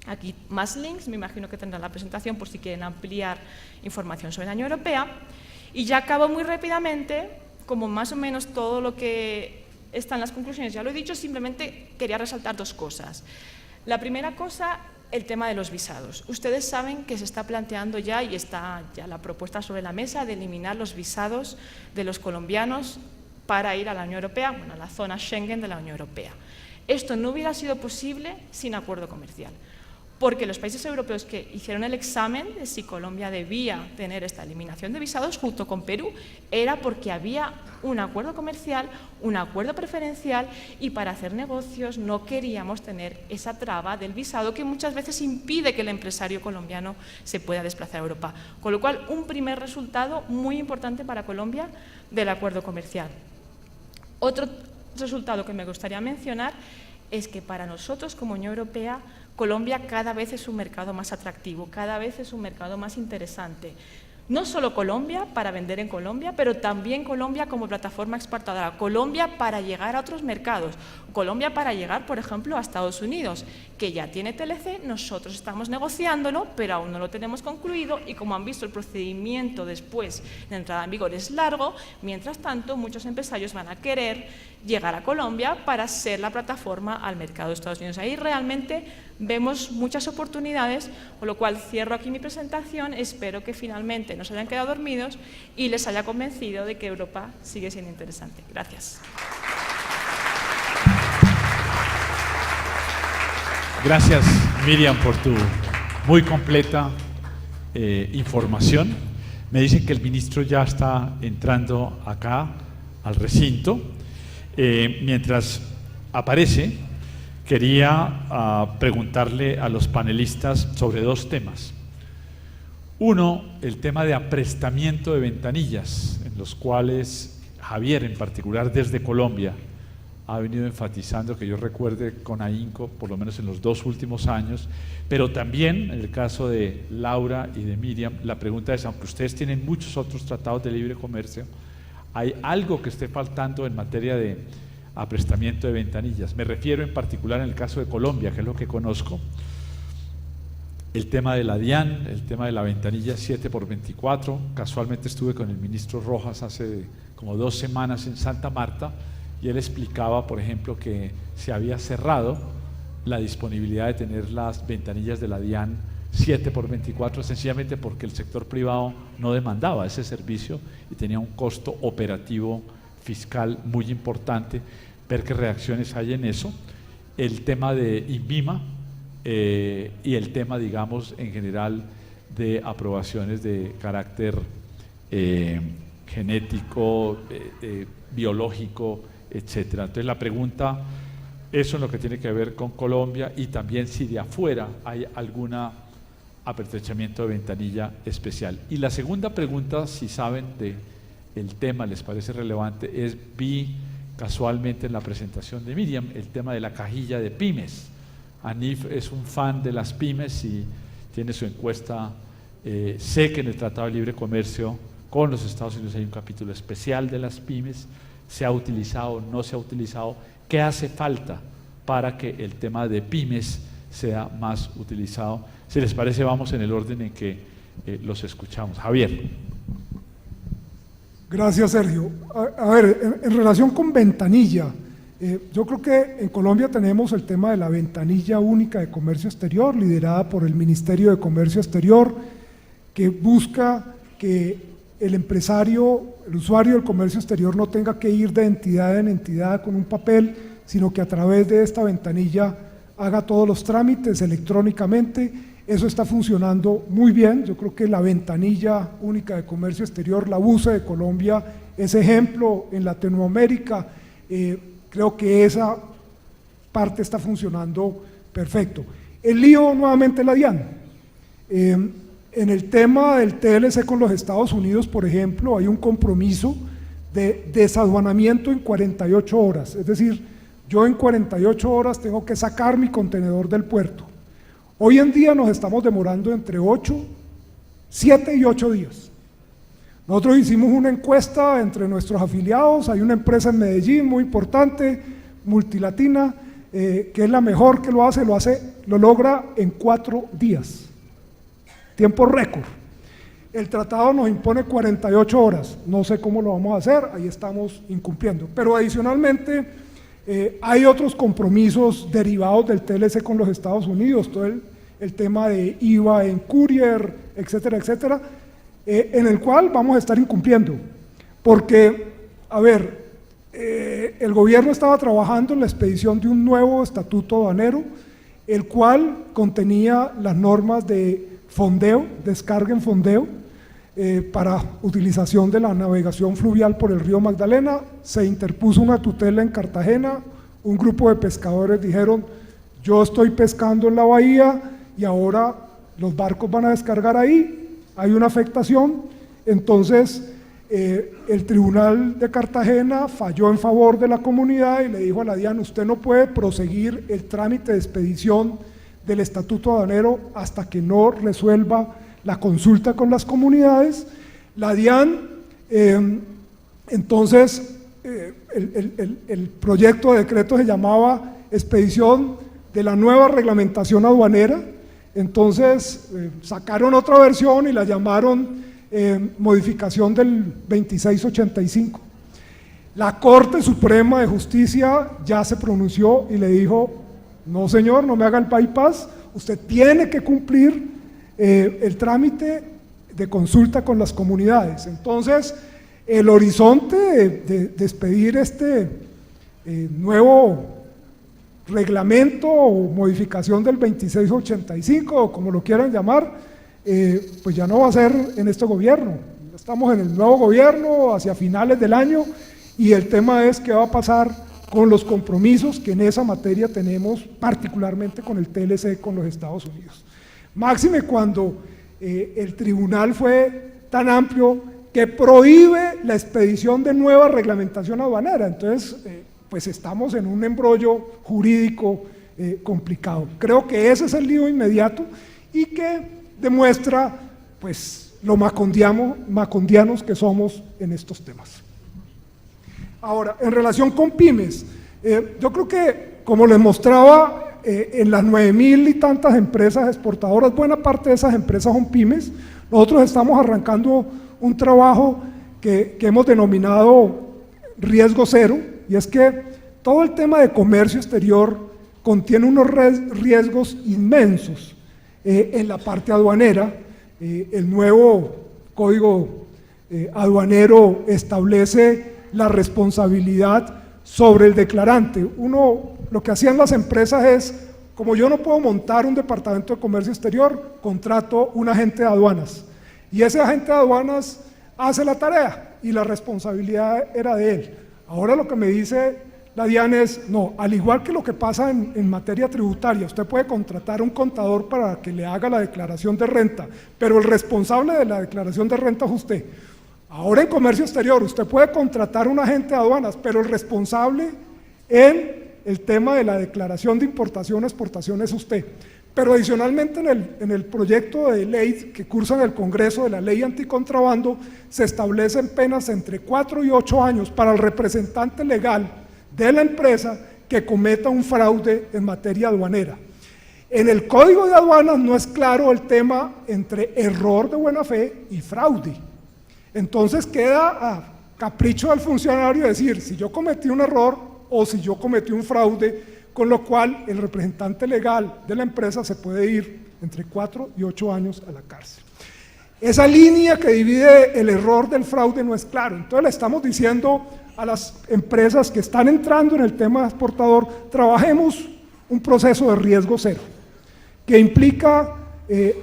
Aquí más links, me imagino que tendrán la presentación por si quieren ampliar información sobre la Unión Europea. Y ya acabo muy rápidamente, como más o menos todo lo que está en las conclusiones ya lo he dicho, simplemente quería resaltar dos cosas. La primera cosa, el tema de los visados. Ustedes saben que se está planteando ya y está ya la propuesta sobre la mesa de eliminar los visados de los colombianos para ir a la Unión Europea, bueno, a la zona Schengen de la Unión Europea. Esto no hubiera sido posible sin acuerdo comercial, porque los países europeos que hicieron el examen de si Colombia debía tener esta eliminación de visados junto con Perú, era porque había un acuerdo comercial, un acuerdo preferencial y para hacer negocios no queríamos tener esa traba del visado que muchas veces impide que el empresario colombiano se pueda desplazar a Europa. Con lo cual, un primer resultado muy importante para Colombia del acuerdo comercial. Otro resultado que me gustaría mencionar es que para nosotros como Unión Europea, Colombia cada vez es un mercado más atractivo, cada vez es un mercado más interesante. No solo Colombia para vender en Colombia, pero también Colombia como plataforma exportadora, Colombia para llegar a otros mercados, Colombia para llegar, por ejemplo, a Estados Unidos, que ya tiene TLC, nosotros estamos negociándolo, pero aún no lo tenemos concluido y como han visto el procedimiento después de entrada en vigor es largo, mientras tanto muchos empresarios van a querer llegar a Colombia para ser la plataforma al mercado de Estados Unidos. Ahí realmente vemos muchas oportunidades, con lo cual cierro aquí mi presentación, espero que finalmente no se hayan quedado dormidos y les haya convencido de que Europa sigue siendo interesante. Gracias. Gracias, Miriam, por tu muy completa información. Me dicen que el ministro ya está entrando acá al recinto. Mientras aparece, quería preguntarle a los panelistas sobre dos temas. Uno, el tema de aprestamiento de ventanillas, en los cuales Javier en particular desde Colombia ha venido enfatizando, que yo recuerde, con ahínco, por lo menos en los 2 últimos años, pero también en el caso de Laura y de Miriam, la pregunta es, aunque ustedes tienen muchos otros tratados de libre comercio, ¿hay algo que esté faltando en materia de aprestamiento de ventanillas? Me refiero en particular en el caso de Colombia, que es lo que conozco, el tema de la DIAN, el tema de la ventanilla 7x24. Casualmente estuve con el ministro Rojas hace como 2 semanas en Santa Marta y él explicaba, por ejemplo, que se había cerrado la disponibilidad de tener las ventanillas de la DIAN 7x24 sencillamente porque el sector privado no demandaba ese servicio y tenía un costo operativo fiscal muy importante. Ver qué reacciones hay en eso. El tema de INVIMA y el tema, digamos, en general de aprobaciones de carácter genético, biológico, etcétera. Entonces la pregunta, eso es lo que tiene que ver con Colombia, y también si de afuera hay algún apertrechamiento de ventanilla especial. Y la segunda pregunta, si saben del tema, les parece relevante, es, vi casualmente en la presentación de Miriam el tema de la cajilla de pymes. ANIF es un fan de las pymes y tiene su encuesta. Sé que en el Tratado de Libre Comercio con los Estados Unidos hay un capítulo especial de las pymes. ¿Se ha utilizado, no se ha utilizado? ¿Qué hace falta para que el tema de pymes sea más utilizado? Si les parece, vamos en el orden en que los escuchamos. Javier. Gracias, Sergio. A ver, en relación con ventanilla, yo creo que en Colombia tenemos el tema de la ventanilla única de comercio exterior, liderada por el Ministerio de Comercio Exterior, que busca que el empresario, el usuario del comercio exterior no tenga que ir de entidad en entidad con un papel, sino que a través de esta ventanilla haga todos los trámites electrónicamente. Eso está funcionando muy bien. Yo creo que la ventanilla única de comercio exterior, la UCE de Colombia, es ejemplo en Latinoamérica. Creo que esa parte está funcionando perfecto. El lío nuevamente la DIAN. En el tema del TLC con los Estados Unidos, por ejemplo, hay un compromiso de desaduanamiento en 48 horas, es decir, yo en 48 horas tengo que sacar mi contenedor del puerto. Hoy en día nos estamos demorando entre 7 y 8 días. Nosotros hicimos una encuesta entre nuestros afiliados, hay una empresa en Medellín muy importante, multilatina, que es la mejor que lo logra en 4 días. Tiempo récord. El tratado nos impone 48 horas, no sé cómo lo vamos a hacer, ahí estamos incumpliendo. Pero adicionalmente hay otros compromisos derivados del TLC con los Estados Unidos, todo el tema de IVA en courier, etcétera, etcétera, en el cual vamos a estar incumpliendo. Porque, a ver, el gobierno estaba trabajando en la expedición de un nuevo estatuto aduanero, el cual contenía las normas de fondeo, descarga en fondeo, para utilización de la navegación fluvial por el río Magdalena. Se interpuso una tutela en Cartagena, un grupo de pescadores dijeron, yo estoy pescando en la bahía y ahora los barcos van a descargar ahí, hay una afectación. Entonces el Tribunal de Cartagena falló en favor de la comunidad y le dijo a la DIAN, usted no puede proseguir el trámite de expedición del estatuto aduanero hasta que no resuelva la consulta con las comunidades. La DIAN, entonces, el proyecto de decreto se llamaba expedición de la nueva reglamentación aduanera. Entonces sacaron otra versión y la llamaron modificación del 2685. La Corte Suprema de Justicia ya se pronunció y le dijo, no señor, no me haga el bypass, usted tiene que cumplir el trámite de consulta con las comunidades. Entonces, el horizonte de expedir este nuevo reglamento o modificación del 2685, o como lo quieran llamar, pues ya no va a ser en este gobierno. Estamos en el nuevo gobierno hacia finales del año y el tema es qué va a pasar con los compromisos que en esa materia tenemos, particularmente con el TLC con los Estados Unidos. Máxime cuando el tribunal fue tan amplio que prohíbe la expedición de nueva reglamentación aduanera. Entonces, pues estamos en un embrollo jurídico complicado. Creo que ese es el lío inmediato y que demuestra pues lo macondianos que somos en estos temas. Ahora, en relación con pymes, yo creo que, como les mostraba, en las 9.000 y tantas empresas exportadoras, buena parte de esas empresas son pymes. Nosotros estamos arrancando un trabajo que hemos denominado riesgo cero, y es que todo el tema de comercio exterior contiene unos riesgos inmensos en la parte aduanera. El nuevo código aduanero establece la responsabilidad sobre el declarante. Lo que hacían las empresas es, como yo no puedo montar un departamento de comercio exterior, contrato un agente de aduanas, y ese agente de aduanas hace la tarea y la responsabilidad era de él. Ahora lo que me dice la DIAN es, no, al igual que lo que pasa en materia tributaria, usted puede contratar un contador para que le haga la declaración de renta, pero el responsable de la declaración de renta es usted. Ahora en comercio exterior, usted puede contratar un agente de aduanas, pero el responsable en el tema de la declaración de importación o exportación es usted. Pero adicionalmente en el proyecto de ley que cursa en el Congreso de la ley anticontrabando, se establecen penas entre 4 y 8 años para el representante legal de la empresa que cometa un fraude en materia aduanera. En el Código de Aduanas no es claro el tema entre error de buena fe y fraude. Entonces queda a capricho del funcionario decir si yo cometí un error o si yo cometí un fraude, con lo cual el representante legal de la empresa se puede ir entre 4 y 8 años a la cárcel. Esa línea que divide el error del fraude no es claro. Entonces le estamos diciendo a las empresas que están entrando en el tema exportador, trabajemos un proceso de riesgo cero, que implica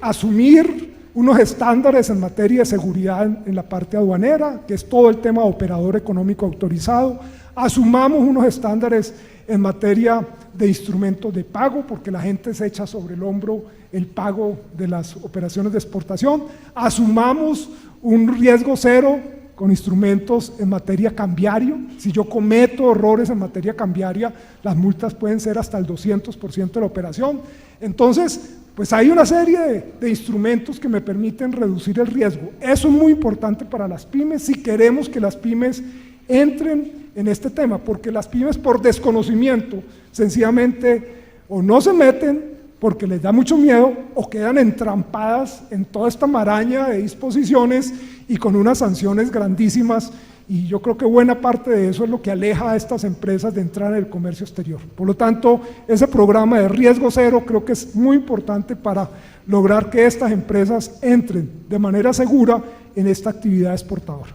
asumir unos estándares en materia de seguridad en la parte aduanera, que es todo el tema de operador económico autorizado. Asumamos unos estándares en materia de instrumentos de pago, porque la gente se echa sobre el hombro el pago de las operaciones de exportación. Asumamos un riesgo cero con instrumentos en materia cambiario. Si yo cometo errores en materia cambiaria, las multas pueden ser hasta el 200% de la operación. Entonces, pues hay una serie de instrumentos que me permiten reducir el riesgo. Eso es muy importante para las pymes si queremos que las pymes entren en este tema, porque las pymes por desconocimiento sencillamente o no se meten porque les da mucho miedo o quedan entrampadas en toda esta maraña de disposiciones y con unas sanciones grandísimas, y yo creo que buena parte de eso es lo que aleja a estas empresas de entrar en el comercio exterior. Por lo tanto, ese programa de riesgo cero creo que es muy importante para lograr que estas empresas entren de manera segura en esta actividad exportadora.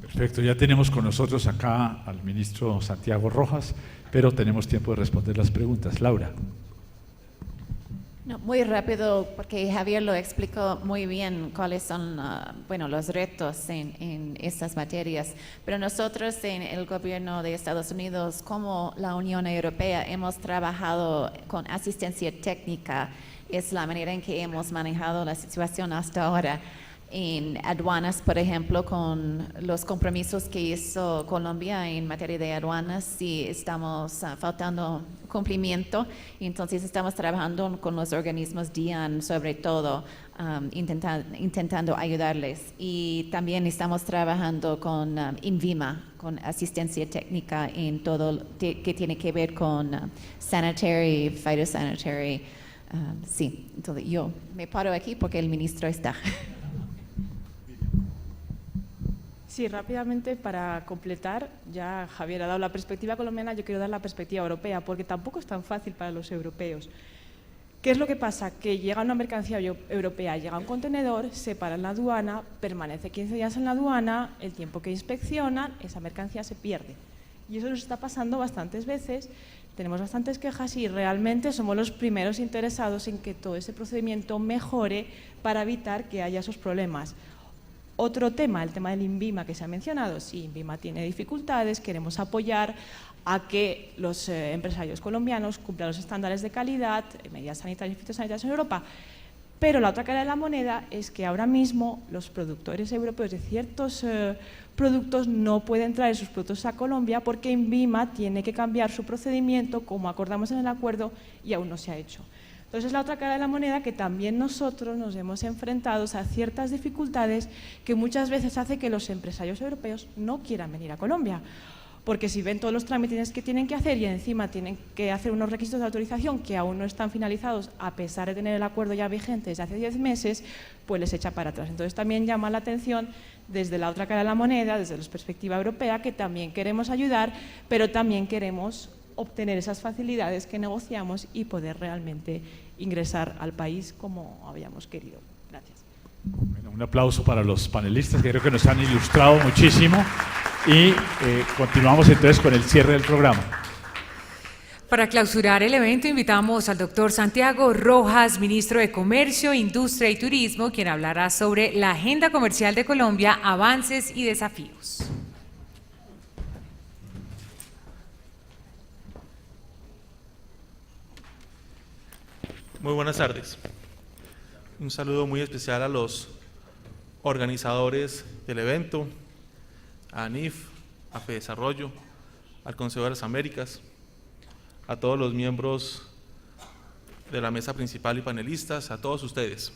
Perfecto, ya tenemos con nosotros acá al ministro Santiago Rojas, pero tenemos tiempo de responder las preguntas. Laura. No, muy rápido, porque Javier lo explicó muy bien cuáles son los retos en estas materias, pero nosotros en el gobierno de Estados Unidos, como la Unión Europea, hemos trabajado con asistencia técnica. Es la manera en que hemos manejado la situación hasta ahora. En aduanas, por ejemplo, con los compromisos que hizo Colombia en materia de aduanas, sí estamos faltando cumplimiento, entonces estamos trabajando con los organismos DIAN sobre todo, intentando ayudarles, y también estamos trabajando con INVIMA, con asistencia técnica en todo que tiene que ver con sanitary, phytosanitary. Sí, entonces yo me paro aquí porque el ministro está. Sí, rápidamente para completar, ya Javier ha dado la perspectiva colombiana, yo quiero dar la perspectiva europea, porque tampoco es tan fácil para los europeos. ¿Qué es lo que pasa? Que llega una mercancía europea, llega un contenedor, se para en la aduana, permanece 15 días en la aduana, el tiempo que inspeccionan, esa mercancía se pierde. Y eso nos está pasando bastantes veces, tenemos bastantes quejas y realmente somos los primeros interesados en que todo ese procedimiento mejore para evitar que haya esos problemas. Otro tema, el tema del INVIMA que se ha mencionado. Si INVIMA tiene dificultades, queremos apoyar a que los empresarios colombianos cumplan los estándares de calidad, medidas sanitarias y fitosanitarias en Europa. Pero la otra cara de la moneda es que ahora mismo los productores europeos de ciertos productos no pueden traer sus productos a Colombia porque INVIMA tiene que cambiar su procedimiento como acordamos en el acuerdo y aún no se ha hecho. Entonces es la otra cara de la moneda que también nosotros nos hemos enfrentado a ciertas dificultades que muchas veces hace que los empresarios europeos no quieran venir a Colombia. Porque si ven todos los trámites que tienen que hacer y encima tienen que hacer unos requisitos de autorización que aún no están finalizados a pesar de tener el acuerdo ya vigente desde hace 10 meses, pues les echa para atrás. Entonces también llama la atención desde la otra cara de la moneda, desde la perspectiva europea, que también queremos ayudar, pero también queremos obtener esas facilidades que negociamos y poder realmente ingresar al país como habíamos querido. Gracias. Bueno, un aplauso para los panelistas que creo que nos han ilustrado muchísimo y continuamos entonces con el cierre del programa. Para clausurar el evento invitamos al doctor Santiago Rojas, ministro de Comercio, Industria y Turismo, quien hablará sobre la agenda comercial de Colombia, avances y desafíos. Muy buenas tardes. Un saludo muy especial a los organizadores del evento, a ANIF, a FEDesarrollo, al Consejo de las Américas, a todos los miembros de la mesa principal y panelistas, a todos ustedes.